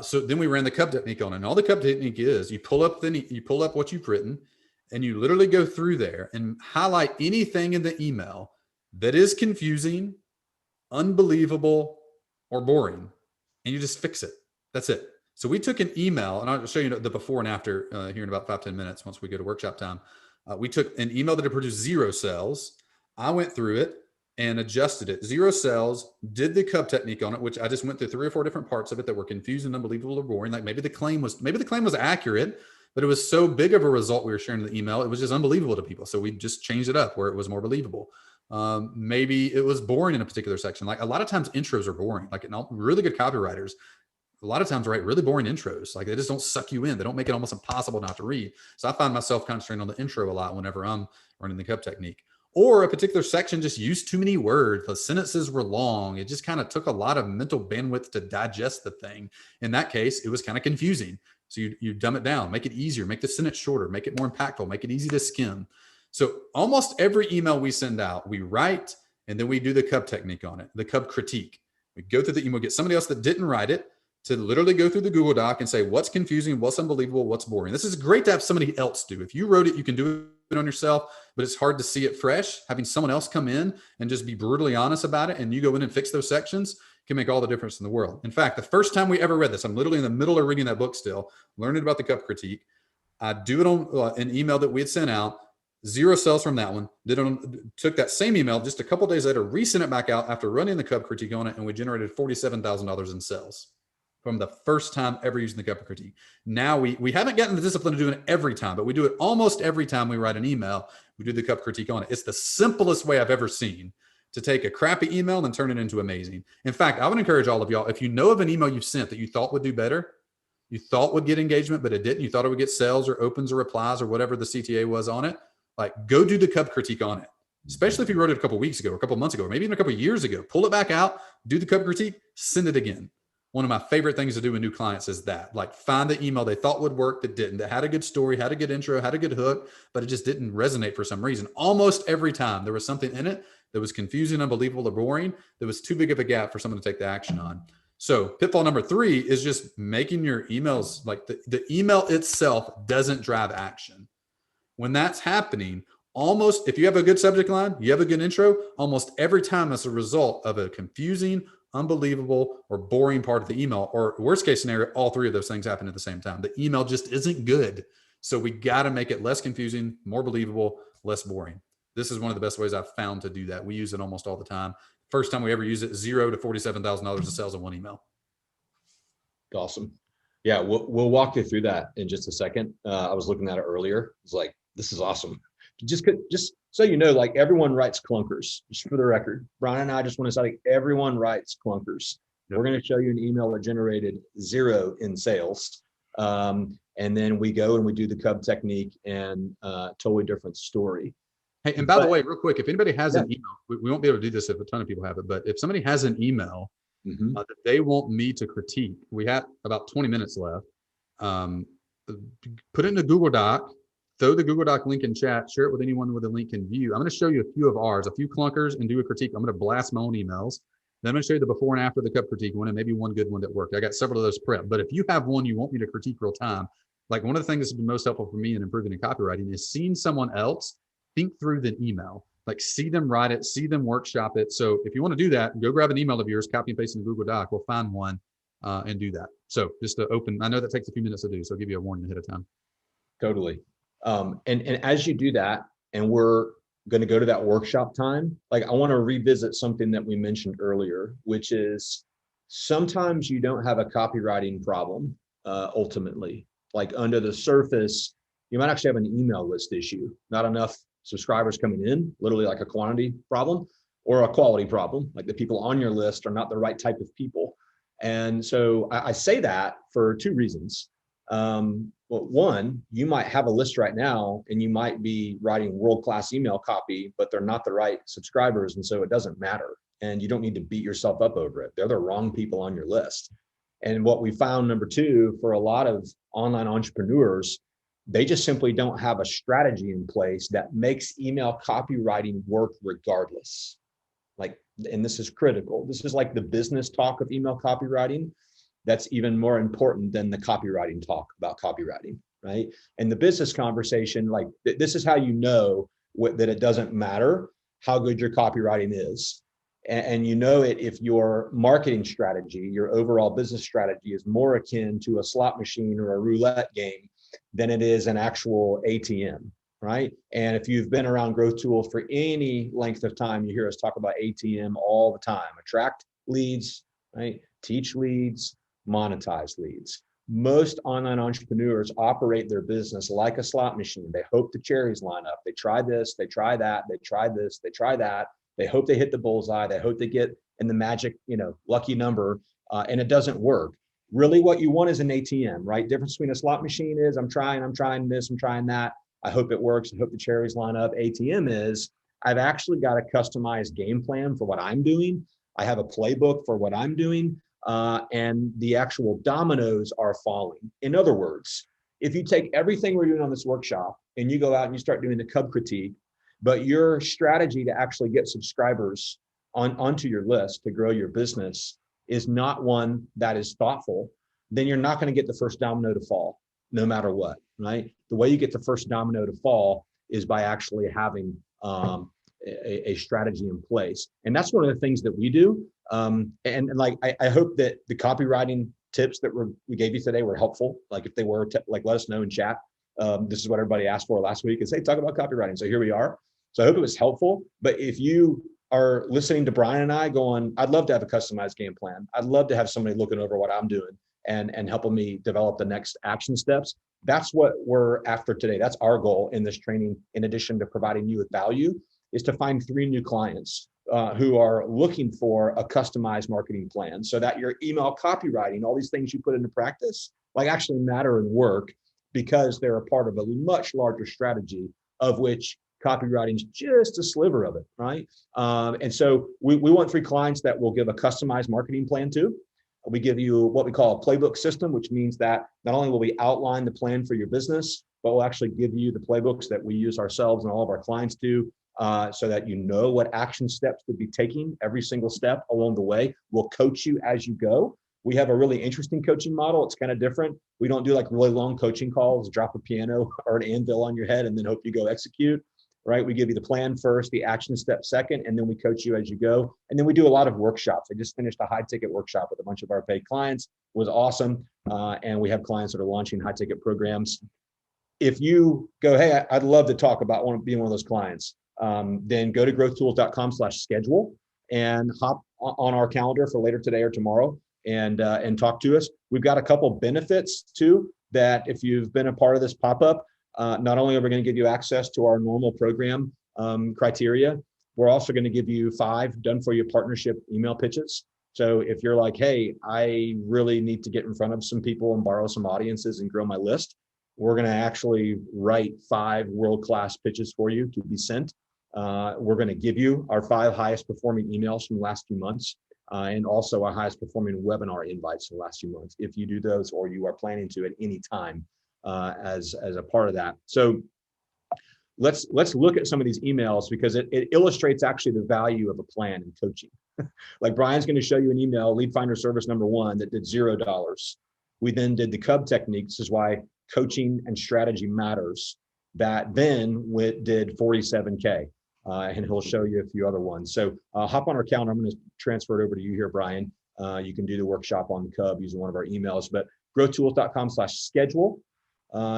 [SPEAKER 1] So then we ran the Cub Technique on it. And all the Cub Technique is you pull up what you've written, and you literally go through there and highlight anything in the email that is confusing, unbelievable, or boring, and you just fix it. That's it. So we took an email, and I'll show you the before and after here in about 5-10 minutes once we go to workshop time. We took an email that had produced 0 sales. I went through it, and adjusted it. 0 sales, did the Cub Technique on it, which I just went through 3 or 4 different parts of it that were confusing, unbelievable, or boring. Like maybe the claim was accurate, but it was so big of a result we were sharing in the email, it was just unbelievable to people. So we just changed it up where it was more believable. Maybe it was boring in a particular section. Like a lot of times intros are boring. Like really good copywriters, a lot of times write really boring intros. Like they just don't suck you in. They don't make it almost impossible not to read. So I find myself concentrating on the intro a lot whenever I'm running the Cub Technique. Or a particular section just used too many words. The sentences were long. It just kind of took a lot of mental bandwidth to digest the thing. In that case, it was kind of confusing. So you dumb it down, make it easier, make the sentence shorter, make it more impactful, make it easy to skim. So almost every email we send out, we write, and then we do the Cub Technique on it, the Cub critique. We go through the email, get somebody else that didn't write it to literally go through the Google Doc and say, what's confusing, what's unbelievable, what's boring. This is great to have somebody else do. If you wrote it, you can do it on yourself, but it's hard to see it fresh. Having someone else come in and just be brutally honest about it, and you go in and fix those sections, can make all the difference in the world. In fact, the first time we ever read this, I'm literally in the middle of reading that book still, learning about the Cub critique. I do it on an email that we had sent out. 0 sales from that one. Took that same email just a couple of days later, resent it back out after running the Cub critique on it, and we generated $47,000 in sales from the first time ever using the Cub critique. Now we haven't gotten the discipline of doing it every time, but we do it almost every time we write an email. We do the Cub critique on it. It's the simplest way I've ever seen to take a crappy email and turn it into amazing. In fact, I would encourage all of y'all, if you know of an email you've sent that you thought would do better, you thought would get engagement, but it didn't, you thought it would get sales or opens or replies or whatever the CTA was on it, like go do the Cub critique on it. Especially if you wrote it a couple of weeks ago, or a couple of months ago, or maybe even a couple of years ago, pull it back out, do the Cub critique, send it again. One of my favorite things to do with new clients is that, like, find the email they thought would work that didn't, that had a good story, had a good intro, had a good hook, but it just didn't resonate for some reason. Almost every time there was something in it that was confusing, unbelievable, or boring, that was too big of a gap for someone to take the action on. So pitfall number 3 is just making your emails, like the email itself doesn't drive action. When that's happening, almost, if you have a good subject line, you have a good intro, almost every time that's a result of a confusing, unbelievable, or boring part of the email, or worst case scenario, all 3 of those things happen at the same time. The email just isn't good. So we got to make it less confusing, more believable, less boring. This is one of the best ways I've found to do that. We use it almost all the time. First time we ever use it, 0 to $47,000 of sales in one email.
[SPEAKER 2] Awesome. Yeah, we'll walk you through that in just a second. I was looking at it earlier. It's like, this is awesome. Just so you know, like everyone writes clunkers, just for the record. Brian and I just want to say, like, everyone writes clunkers. Yep. We're going to show you an email that generated 0 in sales. And then we go and we do the Cub Technique, and totally different story.
[SPEAKER 1] Hey, and by the way, real quick, if anybody has an email, we won't be able to do this if a ton of people have it, but if somebody has an email that they want me to critique, we have about 20 minutes left. Put it in a Google Doc. Throw the Google Doc link in chat, share it with anyone with a link in view. I'm going to show you a few of ours, a few clunkers, and do a critique. I'm going to blast my own emails. Then I'm going to show you the before and after the Cub critique one, and maybe one good one that worked. I got several of those prepped. But if you have one you want me to critique real time, like one of the things that's been most helpful for me in improving in copywriting is seeing someone else think through the email, like see them write it, see them workshop it. So if you want to do that, go grab an email of yours, copy and paste in the Google Doc. We'll find one and do that. So just to open, I know that takes a few minutes to do, so I'll give you a warning ahead of time.
[SPEAKER 2] Totally. And as you do that, and we're going to go to that workshop time, like I want to revisit something that we mentioned earlier, which is sometimes you don't have a copywriting problem. Ultimately, like under the surface, you might actually have an email list issue, not enough subscribers coming in, literally like a quantity problem, or a quality problem, like the people on your list are not the right type of people. And so I say that for 2 reasons. Well, one, you might have a list right now and you might be writing world-class email copy, but they're not the right subscribers. And so it doesn't matter. And you don't need to beat yourself up over it. They're the wrong people on your list. And what we found, number 2, for a lot of online entrepreneurs, they just simply don't have a strategy in place that makes email copywriting work regardless. Like, and this is critical. This is like the business talk of email copywriting. That's even more important than the copywriting talk about copywriting, right? And the business conversation, like this is how you know that it doesn't matter how good your copywriting is. And you know it if your marketing strategy, your overall business strategy is more akin to a slot machine or a roulette game than it is an actual ATM, right? And if you've been around growth tools for any length of time, you hear us talk about ATM all the time. Attract leads, right? Teach leads, monetize leads. Most online entrepreneurs operate their business like a slot machine. They hope the cherries line up. They try this, they try that, they try this, they try that. They hope they hit the bullseye. They hope they get in the magic, lucky number, and it doesn't work. Really, what you want is an ATM, right? Difference between a slot machine is I'm trying this, I'm trying that. I hope it works. I hope the cherries line up. ATM is I've actually got a customized game plan for what I'm doing. I have a playbook for what I'm doing, and the actual dominoes are falling. In other words, if you take everything we're doing on this workshop and you go out and you start doing the Cub Critique, but your strategy to actually get subscribers onto your list to grow your business is not one that is thoughtful, then you're not going to get the first domino to fall, no matter what, right? The way you get the first domino to fall is by actually having a strategy in place. And that's one of the things that we do. And like, I hope that the copywriting tips that we gave you today were helpful. Like if they were, let us know in chat. This is what everybody asked for last week is, hey, talk about copywriting. So here we are. So I hope it was helpful. But if you are listening to Brian and I going, I'd love to have a customized game plan. I'd love to have somebody looking over what I'm doing and helping me develop the next action steps. That's what we're after today. That's our goal in this training, in addition to providing you with value, is to find 3 new clients who are looking for a customized marketing plan so that your email copywriting, all these things you put into practice, like actually matter and work because they're a part of a much larger strategy of which copywriting is just a sliver of it, right? And so we want 3 clients that will give a customized marketing plan to. We give you what we call a playbook system, which means that not only will we outline the plan for your business, but we'll actually give you the playbooks that we use ourselves and all of our clients do, so that you know what action steps to be taking every single step along the way. We'll coach you as you go. We have a really interesting coaching model. It's kind of different. We don't do like really long coaching calls, drop a piano or an anvil on your head and then hope you go execute. Right? We give you the plan first, the action step second, and then we coach you as you go. And then we do a lot of workshops. I just finished a high ticket workshop with a bunch of our paid clients. It was awesome. And we have clients that are launching high ticket programs. If you go, hey, I'd love to talk about being one of those clients, then go to growthtools.com/schedule and hop on our calendar for later today or tomorrow and talk to us. We've got a couple benefits too, that if you've been a part of this pop-up, not only are we going to give you access to our normal program criteria, we're also going to give you 5 done-for-you partnership email pitches. So if you're like, hey, I really need to get in front of some people and borrow some audiences and grow my list, we're going to actually write 5 world-class pitches for you to be sent. We're going to give you our 5 highest performing emails from the last few months, and also our highest performing webinar invites from the last few months, if you do those or you are planning to at any time. As a part of that. So let's look at some of these emails because it illustrates actually the value of a plan in coaching. Like Brian's going to show you an email, lead finder service number 1, that did $0. We then did the Cub Technique. This is why coaching and strategy matters. That then did 47K. And he'll show you a few other ones. So hop on our calendar. I'm going to transfer it over to you here, Brian. You can do the workshop on the Cub using one of our emails, but growthtools.com/schedule.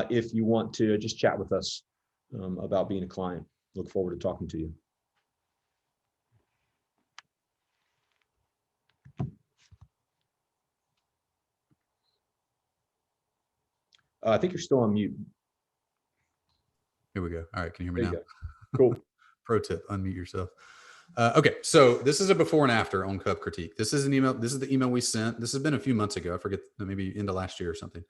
[SPEAKER 2] If you want to just chat with us about being a client. Look forward to talking to you. I think you're still on mute.
[SPEAKER 1] Here we go. All right. Can you hear me now?
[SPEAKER 2] Cool.
[SPEAKER 1] Pro tip, unmute yourself. Okay. So this is a before and after on Cub Critique. This is an email. This is the email we sent. This has been a few months ago. I forget, maybe into last year or something.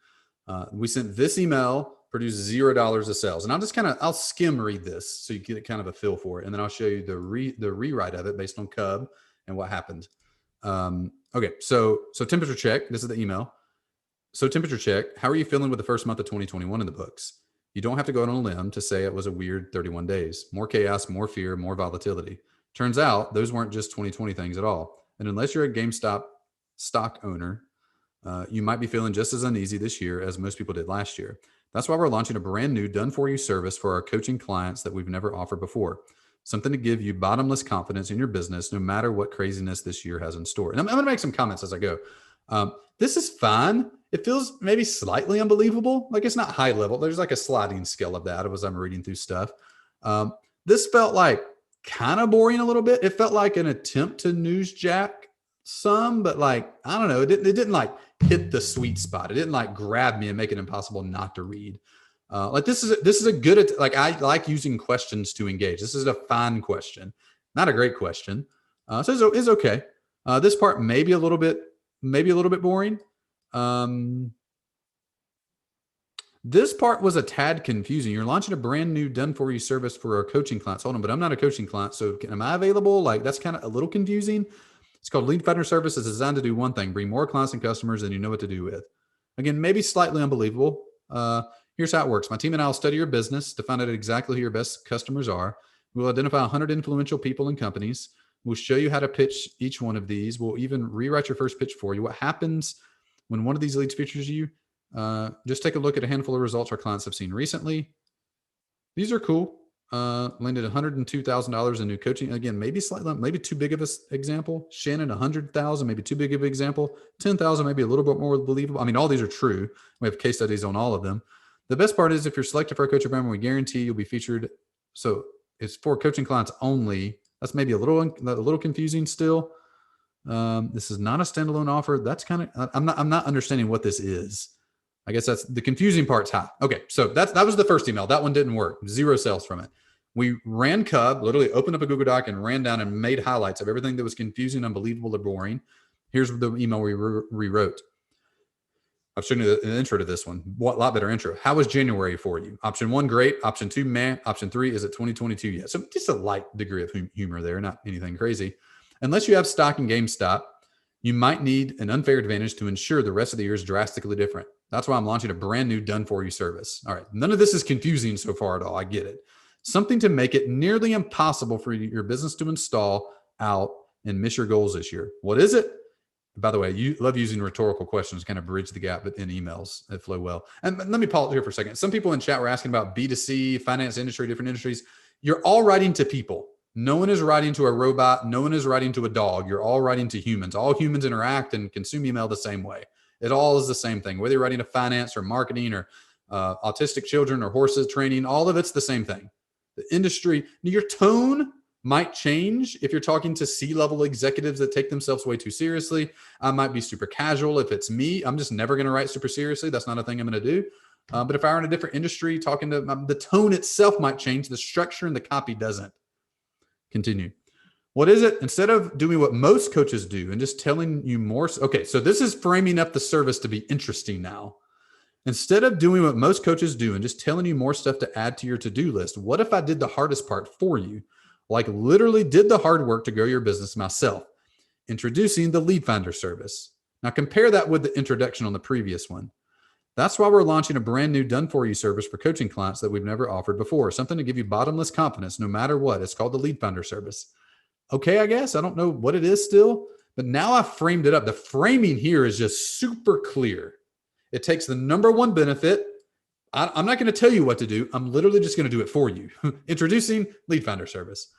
[SPEAKER 1] We sent this email, produced $0 of sales. And I'll skim read this so you get kind of a feel for it. And then I'll show you the rewrite of it based on Cub and what happened. Okay. So temperature check. This is the email. So temperature check. How are you feeling with the first month of 2021 in the books? You don't have to go out on a limb to say it was a weird 31 days. More chaos, more fear, more volatility. Turns out those weren't just 2020 things at all. And unless you're a GameStop stock owner, you might be feeling just as uneasy this year as most people did last year. That's why we're launching a brand new done-for-you service for our coaching clients that we've never offered before. Something to give you bottomless confidence in your business, no matter what craziness this year has in store. And I'm going to make some comments as I go. This is fine. It feels maybe slightly unbelievable. Like it's not high level. There's like a sliding scale of that as I'm reading through stuff. This felt like kind of boring a little bit. It felt like an attempt to newsjack some, but like, I don't know. It didn't like hit the sweet spot. It didn't like grab me and make it impossible not to read. Like this is a good, like I like using questions to engage. This is a fine question, not a great question. So it's okay. This part may be a little bit boring. This part was a tad confusing. You're launching a brand new done-for-you service for our coaching clients. Hold on, but I'm not a coaching client, so am I available? Like that's kind of a little confusing. It's called Lead Finder Service. It's designed to do one thing: bring more clients and customers than you know what to do with. Again, maybe slightly unbelievable. Here's how it works. My team and I will study your business to find out exactly who your best customers are. We'll identify 100 influential people and companies. We'll show you how to pitch each one of these. We'll even rewrite your first pitch for you. What happens when one of these leads features you? Just take a look at a handful of results our clients have seen recently. These are cool. Landed $102,000 in new coaching. Again, maybe too big of an example. Shannon, 100,000, maybe too big of an example. 10,000, maybe a little bit more believable. I mean, all these are true. We have case studies on all of them. The best part is if you're selected for our coaching program, we guarantee you'll be featured. So it's for coaching clients only. That's maybe a little confusing still. This is not a standalone offer. That's kind of, I'm not understanding what this is. I guess that's the confusing part's high. Okay. So that was the first email. That one didn't work. 0 sales from it. We ran Cub, literally opened up a Google Doc and ran down and made highlights of everything that was confusing, unbelievable, or boring. Here's the email we rewrote. I've shown you the intro to this one. A lot better intro. How was January for you? Option 1, great. Option 2, meh. Option 3, is it 2022 yet? So just a light degree of humor there, not anything crazy. Unless you have stock in GameStop, you might need an unfair advantage to ensure the rest of the year is drastically different. That's why I'm launching a brand new done-for-you service. All right. None of this is confusing so far at all. I get it. Something to make it nearly impossible for your business to install out and miss your goals this year. What is it? By the way, you love using rhetorical questions to kind of bridge the gap in emails that flow well. And let me pause here for a second. Some people in chat were asking about B2C, finance industry, different industries. You're all writing to people. No one is writing to a robot. No one is writing to a dog. You're all writing to humans. All humans interact and consume email the same way. It all is the same thing. Whether you're writing to finance or marketing or autistic children or horses training, all of it's the same thing. The industry, your tone might change if you're talking to C-level executives that take themselves way too seriously. I might be super casual. If it's me, I'm just never going to write super seriously. That's not a thing I'm going to do. But if I were in a different industry, talking to the tone itself might change. The structure and the copy doesn't. Continue. What is it? Instead of doing what most coaches do and just telling you more. Okay, so this is framing up the service to be interesting now. Instead of doing what most coaches do and just telling you more stuff to add to your to-do list, what if I did the hardest part for you? Like literally did the hard work to grow your business myself. Introducing the Lead Finder service. Now compare that with the introduction on the previous one. That's why we're launching a brand new done-for-you service for coaching clients that we've never offered before. Something to give you bottomless confidence no matter what. It's called the Lead Finder service. Okay, I guess. I don't know what it is still, but now I've framed it up. The framing here is just super clear. It takes the number one benefit. I'm not going to tell you what to do. I'm literally just going to do it for you. Introducing Lead Finder service.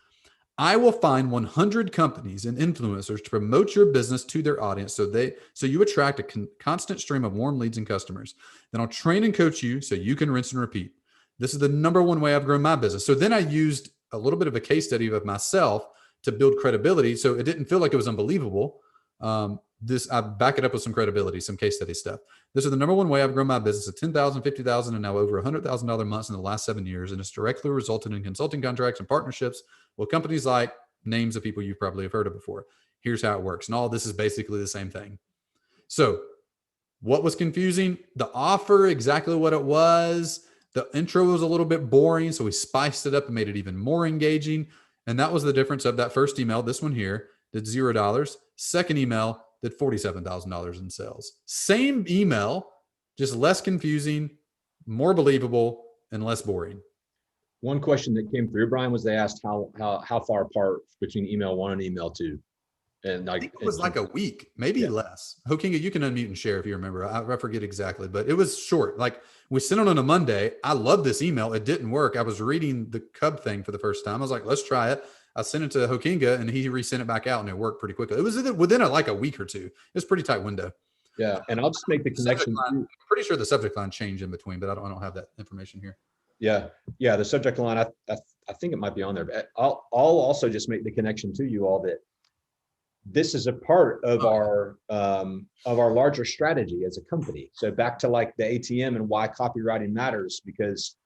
[SPEAKER 1] I will find 100 companies and influencers to promote your business to their audience so you attract a constant stream of warm leads and customers. Then I'll train and coach you so you can rinse and repeat. This is the number one way I've grown my business. So then I used a little bit of a case study of myself to build credibility. So it didn't feel like it was unbelievable. I back it up with some credibility, some case study stuff. This is the number one way I've grown my business at 10,000, 50,000, and now over $100,000 months in the last 7 years. And it's directly resulted in consulting contracts and partnerships with companies like names of people you probably have heard of before. Here's how it works. And all this is basically the same thing. So what was confusing? The offer, exactly what it was. The intro was a little bit boring. So we spiced it up and made it even more engaging. And that was the difference of that first email. This one here did $0. Second email did $47,000 in sales. Same email, just less confusing, more believable, and less boring.
[SPEAKER 2] One question that came through, Brian, was they asked how far apart between email 1 and email 2. And
[SPEAKER 1] I think it was like a week, maybe less. Hokinga, you can unmute and share if you remember. I forget exactly, but it was short. Like we sent it on a Monday. I love this email. It didn't work. I was reading the Cub thing for the first time. I was like, let's try it. I sent it to Hokinga and he resent it back out and it worked pretty quickly. It was within like a week or two. It was a pretty tight window.
[SPEAKER 2] Yeah. And I'll just make the
[SPEAKER 1] Subject
[SPEAKER 2] connection.
[SPEAKER 1] line, I'm pretty sure the subject line changed in between, but I don't have that information here.
[SPEAKER 2] Yeah. Yeah. The subject line, I think it might be on there, but I'll also just make the connection to you all that this is a part of our larger strategy as a company. So back to like the ATM and why copywriting matters, because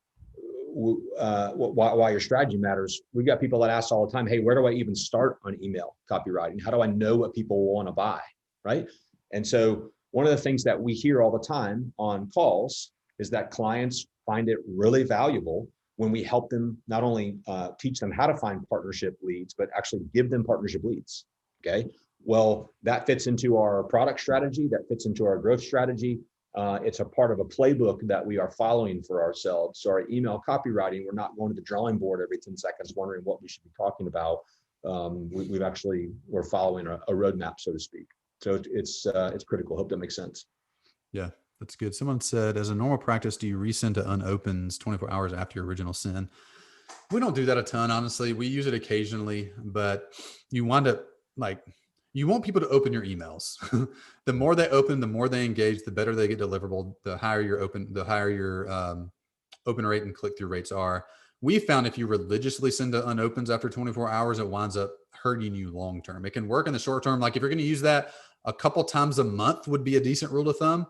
[SPEAKER 2] why your strategy matters. We've got people that ask all the time, hey, where do I even start on email copywriting? How do I know what people want to buy? Right. And so one of the things that we hear all the time on calls is that clients find it really valuable when we help them not only teach them how to find partnership leads, but actually give them partnership leads. Okay. Well, that fits into our product strategy. That fits into our growth strategy. It's a part of a playbook that we are following for ourselves. So our email copywriting, we're not going to the drawing board every 10 seconds wondering what we should be talking about. We're following a roadmap, so to speak. So it's critical. Hope that makes sense.
[SPEAKER 1] Yeah, that's good. Someone said, as a normal practice, do you resend to unopens 24 hours after your original send? We don't do that a ton, honestly. We use it occasionally, but you wind up you want people to open your emails. The more they open, the more they engage, the better they get deliverable, the higher your open rate and click-through rates are. We found if you religiously send to unopens after 24 hours, it winds up hurting you long-term. It can work in the short term. Like if you're going to use that a couple times a month would be a decent rule of thumb.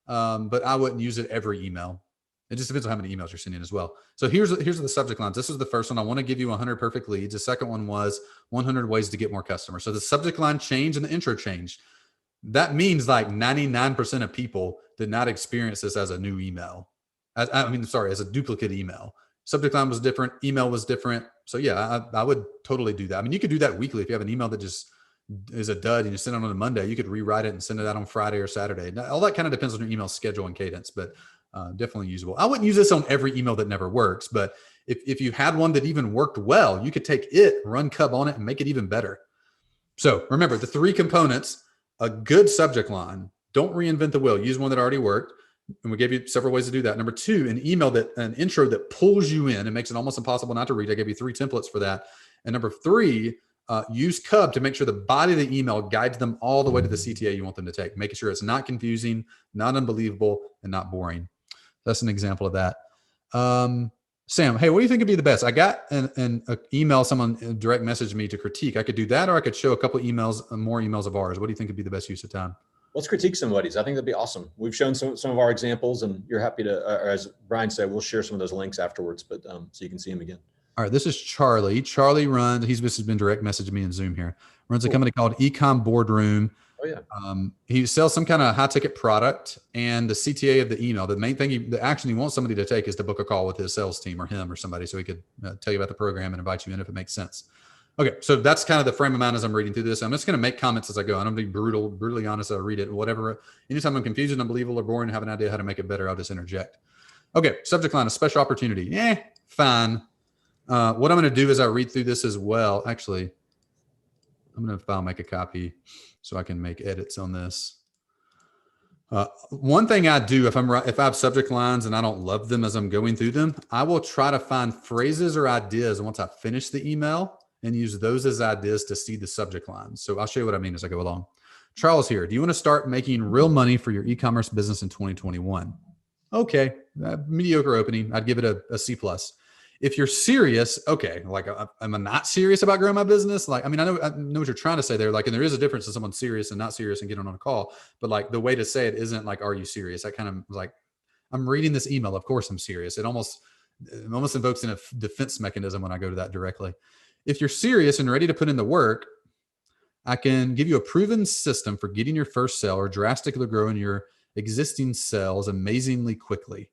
[SPEAKER 1] But I wouldn't use it every email. It just depends on how many emails you're sending as well. So here's the subject lines. This was the first one. I want to give you 100 perfect leads. The second one was 100 ways to get more customers. So the subject line changed and the intro changed. That means like 99% of people did not experience this as a new email. As a duplicate email. Subject line was different. Email was different. So yeah, I would totally do that. I mean, you could do that weekly. If you have an email that just is a dud and you send it on a Monday, you could rewrite it and send it out on Friday or Saturday. Now, all that kind of depends on your email schedule and cadence, but definitely usable. I wouldn't use this on every email that never works, but if you had one that even worked well, you could take it, run Cub on it, and make it even better. So remember the 3 components: a good subject line. Don't reinvent the wheel. Use one that already worked. And we gave you several ways to do that. Number 2, an intro that pulls you in and makes it almost impossible not to read. I gave you 3 templates for that. And number 3, use Cub to make sure the body of the email guides them all the way to the CTA you want them to take, making sure it's not confusing, not unbelievable, and not boring. That's an example of that. Sam, hey, what do you think would be the best? I got an email, someone direct messaged me to critique. I could do that, or I could show a couple emails, more emails of ours. What do you think would be the best use of time?
[SPEAKER 2] Let's critique somebody's. I think that'd be awesome. We've shown some of our examples, and you're happy to, or as Brian said, we'll share some of those links afterwards, but so you can see them again.
[SPEAKER 1] All right, this is Charlie. Charlie runs, he's been direct messaging me in Zoom here, runs a company called Ecom Boardroom.
[SPEAKER 2] Oh yeah.
[SPEAKER 1] He sells some kind of high ticket product, and the CTA of the email, the main thing, the action he wants somebody to take is to book a call with his sales team or him or somebody so he could tell you about the program and invite you in if it makes sense. Okay, so that's kind of the frame of mind as I'm reading through this. I'm just going to make comments as I go. I'm going to be brutally honest. I'll read it, whatever. Anytime I'm confused, unbelievable, or boring, have an idea how to make it better, I'll just interject. Okay, subject line, a special opportunity. Fine. What I'm going to do is I read through this as well. Actually, I'm going to file make a copy so I can make edits on this. One thing I do if I have subject lines and I don't love them as I'm going through them, I will try to find phrases or ideas once I finish the email and use those as ideas to see the subject lines. So I'll show you what I mean as I go along. Charles here. Do you want to start making real money for your e-commerce business in 2021? Okay, mediocre opening. I'd give it a C+. If you're serious, okay, like am I not serious about growing my business? Like, I mean, I know what you're trying to say there. Like, and there is a difference in someone serious and not serious and getting on a call. But like the way to say it isn't like, are you serious? I kind of was like, I'm reading this email. Of course I'm serious. It almost invokes a defense mechanism when I go to that directly. If you're serious and ready to put in the work, I can give you a proven system for getting your first sale or drastically growing your existing sales amazingly quickly.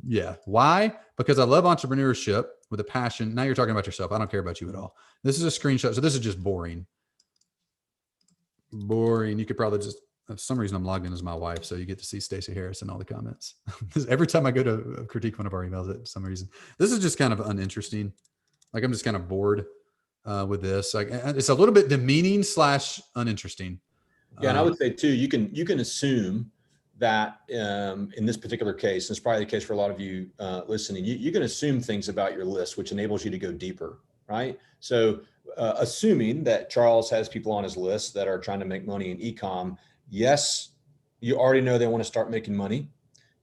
[SPEAKER 1] Yeah. Why? Because I love entrepreneurship with a passion. Now you're talking about yourself. I don't care about you at all. This is a screenshot. So this is just boring. Boring. You could probably just, for some reason I'm logged in as my wife. So you get to see Stacey Harris in all the comments. Every time I go to critique one of our emails for some reason, this is just kind of uninteresting. Like I'm just kind of bored with this. Like it's a little bit demeaning / uninteresting.
[SPEAKER 2] Yeah. And I would say too, you can assume that in this particular case, and it's probably the case for a lot of you listening, you can assume things about your list, which enables you to go deeper, right? So assuming that Charles has people on his list that are trying to make money in e-com, Yes, you already know they want to start making money.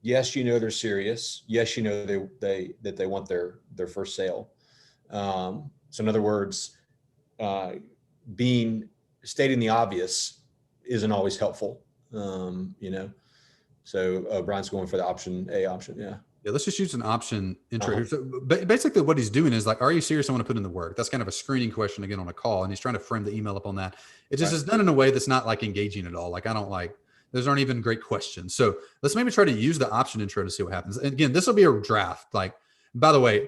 [SPEAKER 2] Yes, you know they're serious. Yes, you know they want their first sale. So in other words, uh, stating the obvious isn't always helpful. You know, so Brian's going for the option A option. Yeah.
[SPEAKER 1] Yeah, let's just use an option intro
[SPEAKER 2] Uh-huh.
[SPEAKER 1] here. So basically what he's doing is like, are you serious? I want to put in the work. That's kind of a screening question again on a call. And he's trying to frame the email up on that. It just
[SPEAKER 2] Right.
[SPEAKER 1] is done in a way that's not like engaging at all. Like I don't like, those aren't even great questions. So let's maybe try to use the option intro to see what happens. And again, this will be a draft. Like, by the way,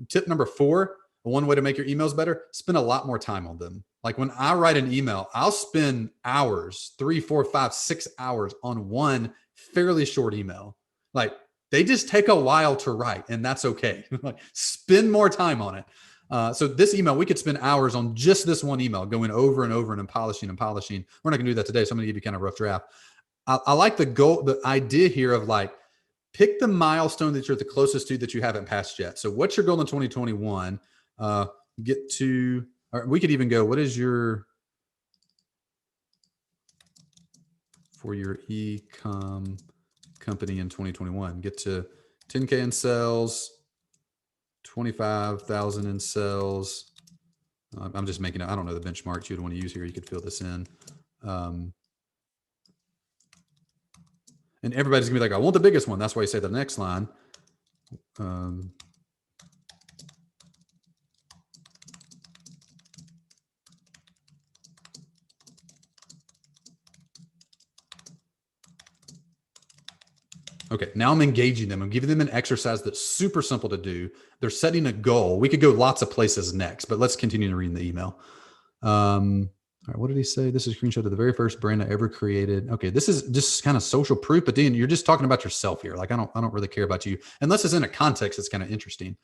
[SPEAKER 1] tip number 4, one way to make your emails better, spend a lot more time on them. Like when I write an email, I'll spend hours, 3, 4, 5, 6 hours on one fairly short email. Like, they just take a while to write, and that's okay. Like, spend more time on it. So this email, we could spend hours on just this one email, going over and over and polishing and polishing. We're not going to do that today, so I'm going to give you kind of a rough draft. I like the idea here of like, pick the milestone that you're the closest to that you haven't passed yet. So what's your goal in 2021? Get to, or we could even go, what is your, for your e-com company in 2021, get to 10K in sales, 25,000 in sales. I'm just making it, I don't know the benchmarks you'd want to use here. You could fill this in. And everybody's gonna be like, I want the biggest one. That's why you say the next line. Okay, now I'm engaging them. I'm giving them an exercise that's super simple to do. They're setting a goal. We could go lots of places next, but let's continue to read the email. All right, what did he say? This is a screenshot of the very first brand I ever created. Okay, this is just kind of social proof, but then you're just talking about yourself here. Like I don't really care about you unless it's in a context that's kind of interesting.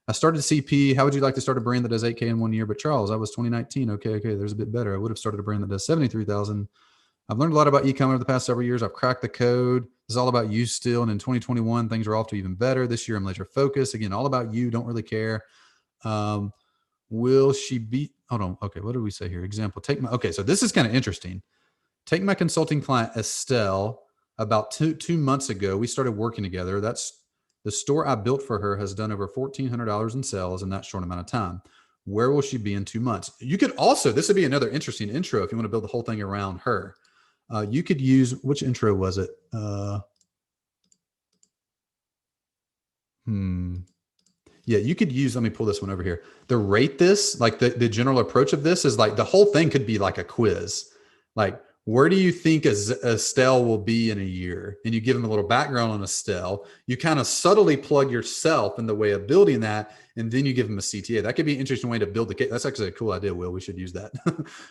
[SPEAKER 1] I started CP. How would you like to start a brand that does 8K in 1 year? But Charles, I was 2019. Okay, there's a bit better. I would have started a brand that does 73,000. I've learned a lot about e-commerce over the past several years. I've cracked the code. This is all about you still. And in 2021, things are off to even better. This year, I'm laser focused. Again, all about you. Don't really care. Will she be, hold on. Okay. What did we say here? Example, okay. So this is kind of interesting. Take my consulting client, Estelle, about two months ago. We started working together. That's the store I built for her has done over $1,400 in sales in that short amount of time. Where will she be in 2 months? You could also, this would be another interesting intro if you want to build the whole thing around her. You could use, which intro was it? Yeah, you could use, let me pull this one over here. The rate this, like the general approach of this is like the whole thing could be like a quiz. Like, where do you think Estelle will be in a year? And you give them a little background on Estelle. You kind of subtly plug yourself in the way of building that. And then you give them a CTA. That could be an interesting way to build the case. That's actually a cool idea, Will. We should use that.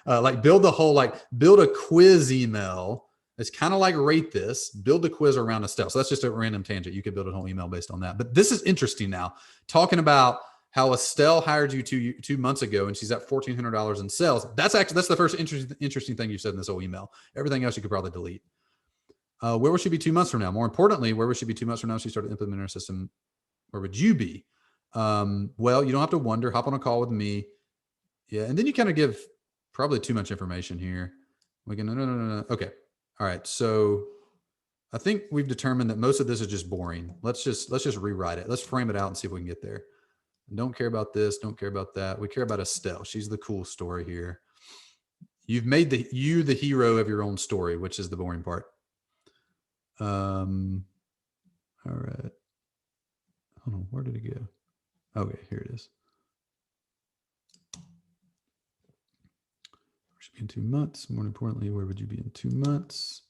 [SPEAKER 1] Like build a quiz email. It's kind of like rate this, build a quiz around Estelle. So that's just a random tangent. You could build a whole email based on that. But this is interesting now, talking about how Estelle hired you 2 months ago and she's at $1,400 in sales. That's the first interesting thing you said in this whole email. Everything else you could probably delete. Where will she be 2 months from now? More importantly, where would she be 2 months from now if she started implementing her system? Where would you be? Well, you don't have to wonder. Hop on a call with me. Yeah. And then you kind of give probably too much information here. We can, no. Okay. All right. So I think we've determined that most of this is just boring. Let's just rewrite it. Let's frame it out and see if we can get there. Don't care about this. Don't care about that. We care about Estelle. She's the cool story here. You've made you the hero of your own story, which is the boring part. All right. Hold on. Where did it go? Okay, here it is. Should be in 2 months. More importantly, where would you be in 2 months?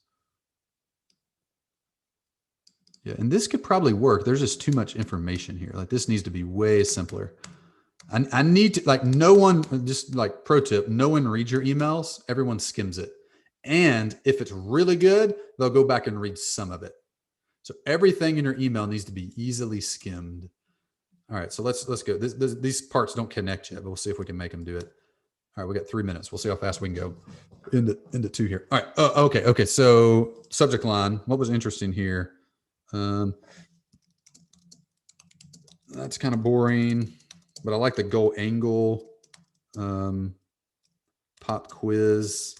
[SPEAKER 1] Yeah, and this could probably work. There's just too much information here. Like this needs to be way simpler. I need to, like, no one, just like pro tip, no one reads your emails. Everyone skims it. And if it's really good, they'll go back and read some of it. So everything in your email needs to be easily skimmed. All right, so let's go. These parts don't connect yet, but we'll see if we can make them do it. All right, we got 3 minutes. We'll see how fast we can go into 2 here. All right. Okay. So subject line. What was interesting here? That's kind of boring, but I like the goal angle. Pop quiz.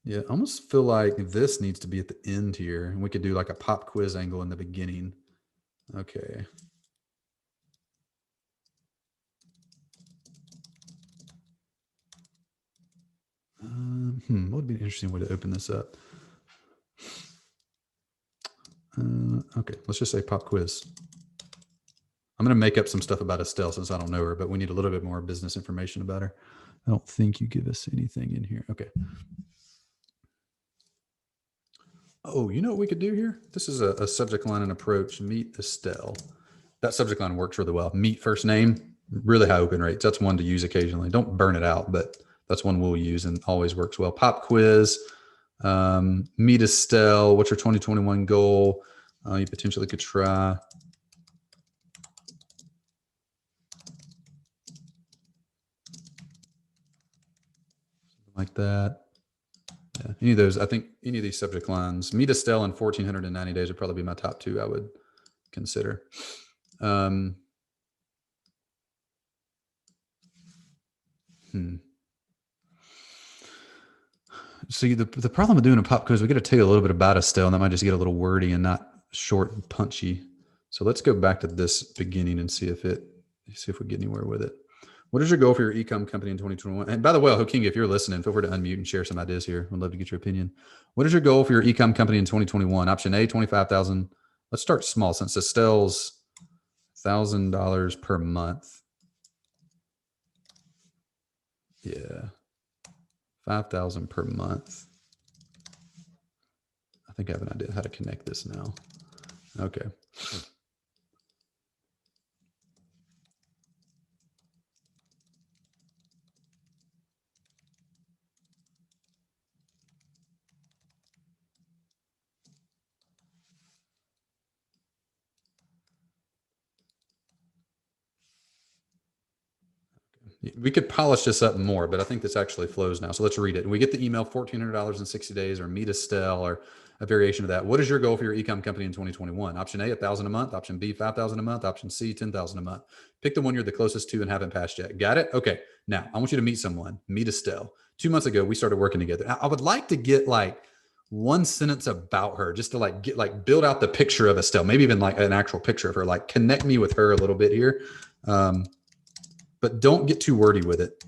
[SPEAKER 1] Yeah, I almost feel like this needs to be at the end here, and we could do like a pop quiz angle in the beginning. Okay. What would be an interesting way to open this up? Okay, let's just say pop quiz. I'm going to make up some stuff about Estelle since I don't know her, but we need a little bit more business information about her. I don't think you give us anything in here. Okay. Oh, you know what we could do here? This is a subject line and approach. Meet Estelle. That subject line works really well. Meet first name, really high open rates. That's one to use occasionally. Don't burn it out, but that's one we'll use and always works well. Pop quiz. Meet Estelle. What's your 2021 goal? You potentially could try. Like that. Yeah, any of those, I think any of these subject lines, meet Estelle in 1,490 days would probably be my top two I would consider. See, the problem with doing a pop quiz, we got to tell you a little bit about Estelle, and that might just get a little wordy and not short and punchy. So let's go back to this beginning and see if we get anywhere with it. What is your goal for your e-com company in 2021? And by the way, Hoking, if you're listening, feel free to unmute and share some ideas here. We'd love to get your opinion. What is your goal for your e-com company in 2021? Option A, 25,000. Let's start small since Estelle's $1,000 per month. Yeah. 5,000 per month. I think I have an idea how to connect this now. Okay. We could polish this up more, but I think this actually flows now. So let's read it. We get the email, $1,400 in 60 days, or meet Estelle, or a variation of that. What is your goal for your e-com company in 2021? Option A, 1,000 a month. Option B, 5,000 a month. Option C, 10,000 a month. Pick the one you're the closest to and haven't passed yet. Got it? Okay. Now I want you to meet someone. Meet Estelle. 2 months ago, we started working together. I would like to get like one sentence about her, just to build out the picture of Estelle, maybe even like an actual picture of her, like connect me with her a little bit here. But don't get too wordy with it.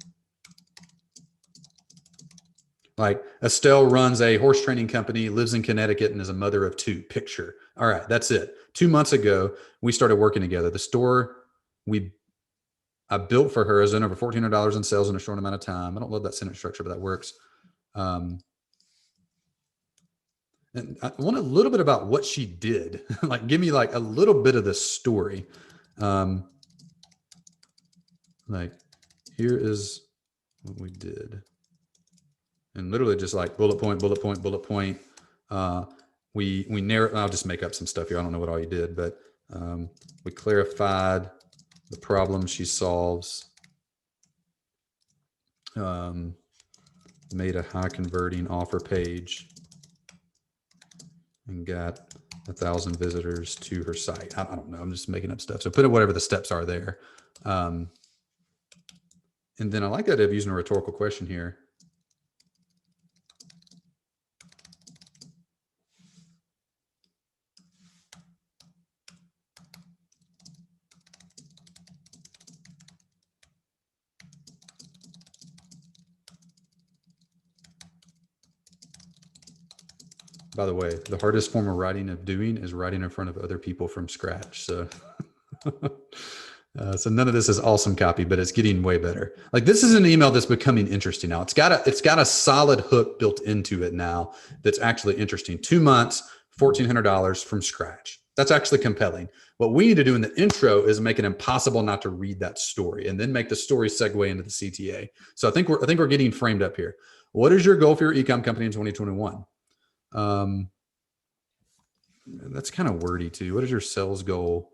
[SPEAKER 1] Like Estelle runs a horse training company, lives in Connecticut, and is a mother of two. Picture. All right, that's it. 2 months ago, we started working together. The store I built for her has done over $1,400 in sales in a short amount of time. I don't love that sentence structure, but that works. And I want a little bit about what she did. Like, give me like a little bit of the story. Like, here is what we did. And literally just like bullet point, bullet point, bullet point. We narrowed, I'll just make up some stuff here. I don't know what all you did, but we clarified the problem she solves. Made a high converting offer page and got 1,000 visitors to her site. I don't know. I'm just making up stuff. So put in whatever the steps are there. And then I like that of using a rhetorical question here. By the way, the hardest form of writing is writing in front of other people from scratch. So, so none of this is awesome copy, but it's getting way better. Like, this is an email that's becoming interesting now. It's got a solid hook built into it now that's actually interesting. 2 months, $1,400 from scratch. That's actually compelling. What we need to do in the intro is make it impossible not to read that story, and then make the story segue into the CTA. So I think we're getting framed up here. What is your goal for your e-com company in 2021? That's kind of wordy too. What is your sales goal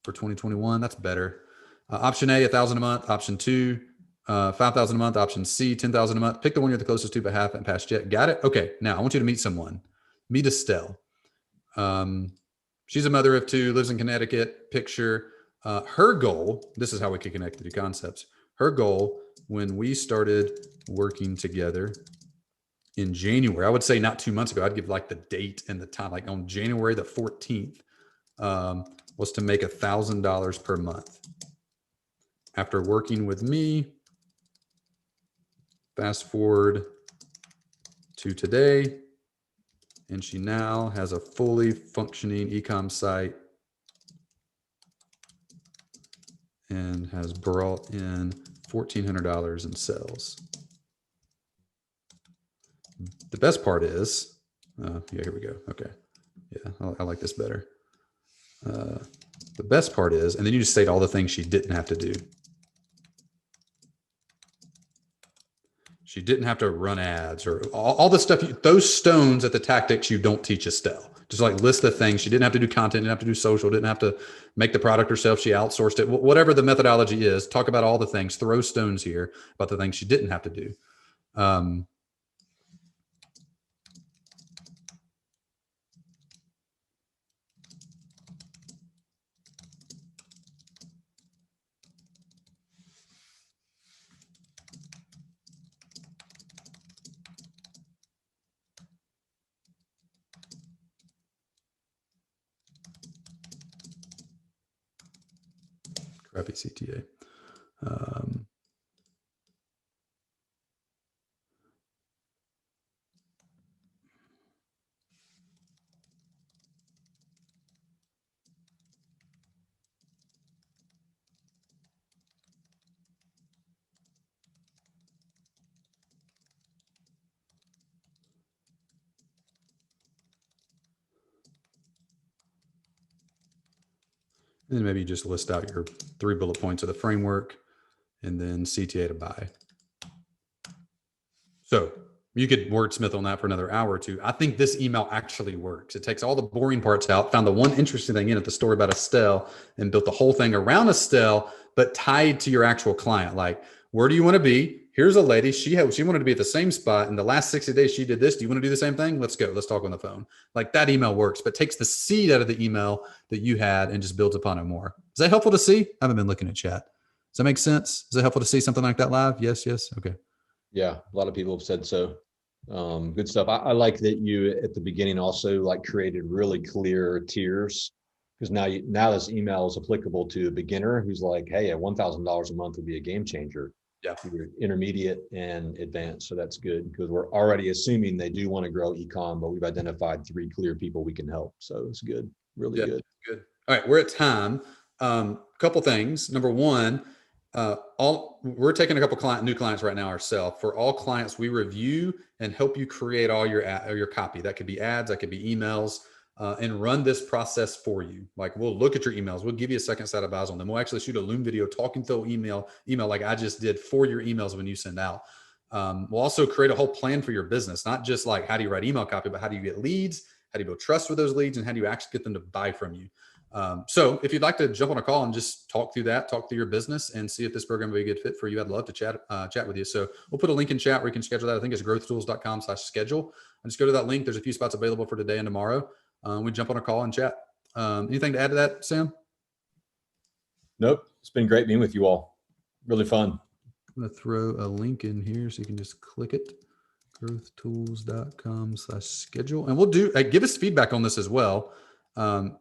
[SPEAKER 1] for 2021? That's better. Option A, 1,000 a month. Option 2, 5,000 a month. Option C, 10,000 a month. Pick the one you're the closest to but haven't passed yet. Got it? Okay. Now I want you to meet someone. Meet Estelle. She's a mother of two, lives in Connecticut. Picture. Her goal, this is how we can connect the two concepts. Her goal when we started working together in January, I would say not 2 months ago, I'd give like the date and the time, like on January the 14th, was to make $1,000 per month. After working with me, fast forward to today, and she now has a fully functioning e-com site and has brought in $1,400 in sales. The best part is, yeah, here we go. Okay. Yeah, I like this better. The best part is, and then you just state all the things she didn't have to do. She didn't have to run ads or all the stuff, those stones at the tactics you don't teach Estelle. Just like list the things. She didn't have to do content, didn't have to do social, didn't have to make the product herself. She outsourced it. Whatever the methodology is, talk about all the things, throw stones here about the things she didn't have to do. Crappy CTA. And then maybe you just list out your 3 bullet points of the framework and then CTA to buy. So you could wordsmith on that for another hour or two. I think this email actually works. It takes all the boring parts out, found the one interesting thing in it, the story about Estelle, and built the whole thing around Estelle, but tied to your actual client. Like, where do you want to be? Here's a lady. She wanted to be at the same spot. In the last 60 days, she did this. Do you want to do the same thing? Let's go. Let's talk on the phone. Like, that email works, but takes the seed out of the email that you had and just builds upon it more. Is that helpful to see? I haven't been looking at chat. Does that make sense? Is it helpful to see something like that live? Yes. Yes. Okay.
[SPEAKER 2] Yeah. A lot of people have said so. Good stuff. I like that you at the beginning also like created really clear tiers, because now this email is applicable to a beginner who's like, hey, at $1,000 a month would be a game changer.
[SPEAKER 1] Yeah.
[SPEAKER 2] You're intermediate and advanced. So that's good, because we're already assuming they do want to grow e-com, but we've identified 3 clear people we can help. So it's good. Really good.
[SPEAKER 1] Good. All right. We're at time. Couple things. Number one, we're taking a couple new clients right now ourselves. For all clients, we review and help you create all your copy. That could be ads, that could be emails, and run this process for you. Like, we'll look at your emails. We'll give you a second set of eyes on them. We'll actually shoot a Loom video talking through email like I just did for your emails when you send out. We'll also create a whole plan for your business, not just like how do you write email copy, but how do you get leads? How do you build trust with those leads? And how do you actually get them to buy from you? So if you'd like to jump on a call and just talk through your business and see if this program would be a good fit for you, I'd love to chat with you. So we'll put a link in chat where you can schedule that. I think it's growthtools.com/schedule. And just go to that link. There's a few spots available for today and tomorrow. We jump on a call and chat. Anything to add to that, Sam?
[SPEAKER 2] Nope. It's been great being with you all. Really fun.
[SPEAKER 1] I'm going to throw a link in here so you can just click it. growthtools.com/schedule. And we'll give us feedback on this as well.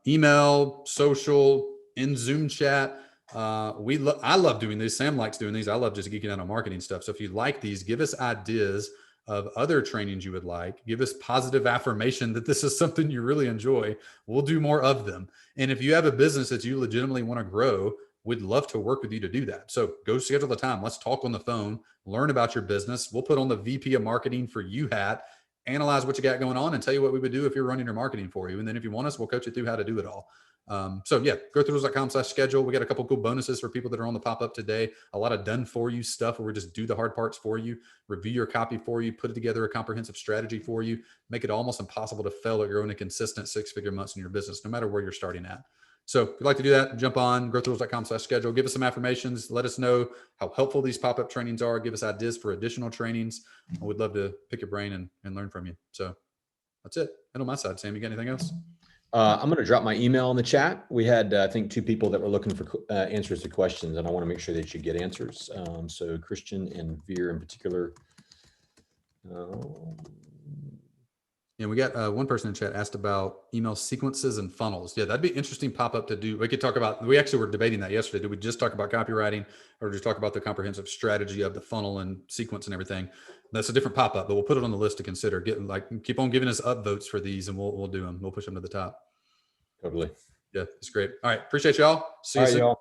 [SPEAKER 1] Email, social, in Zoom chat. I love doing these. Sam likes doing these. I love just geeking out on marketing stuff. So if you like these, give us ideas of other trainings you would like. Give us positive affirmation that this is something you really enjoy. We'll do more of them. And if you have a business that you legitimately want to grow, we'd love to work with you to do that. So go schedule the time. Let's talk on the phone, learn about your business. We'll put on the VP of marketing for you hat, analyze what you got going on, and tell you what we would do if you're running your marketing for you. And then if you want us, we'll coach you through how to do it all. So yeah, growthtools.com/schedule. We got a couple cool bonuses for people that are on the pop-up today. A lot of done for you stuff where we just do the hard parts for you, review your copy for you, put together a comprehensive strategy for you, make it almost impossible to fail at growing a consistent 6-figure months in your business, no matter where you're starting at. So if you'd like to do that, jump on growthtools.com/schedule. Give us some affirmations. Let us know how helpful these pop-up trainings are. Give us ideas for additional trainings. We'd love to pick your brain and learn from you. So that's it. And on my side, Sam, you got anything else?
[SPEAKER 2] I'm going to drop my email in the chat. We had, I think, 2 people that were looking for answers to questions, and I want to make sure that you get answers. So Christian and Veer in particular.
[SPEAKER 1] And we got one person in chat asked about email sequences and funnels. Yeah, that'd be interesting pop-up to do. We could talk about, we actually were debating that yesterday. Did we just talk about copywriting or just talk about the comprehensive strategy of the funnel and sequence and everything? That's a different pop-up, but we'll put it on the list to consider. Keep on giving us upvotes for these and we'll do them. We'll push them to the top.
[SPEAKER 2] Totally.
[SPEAKER 1] Yeah, it's great. All right. Appreciate y'all. See you soon.
[SPEAKER 2] Y'all.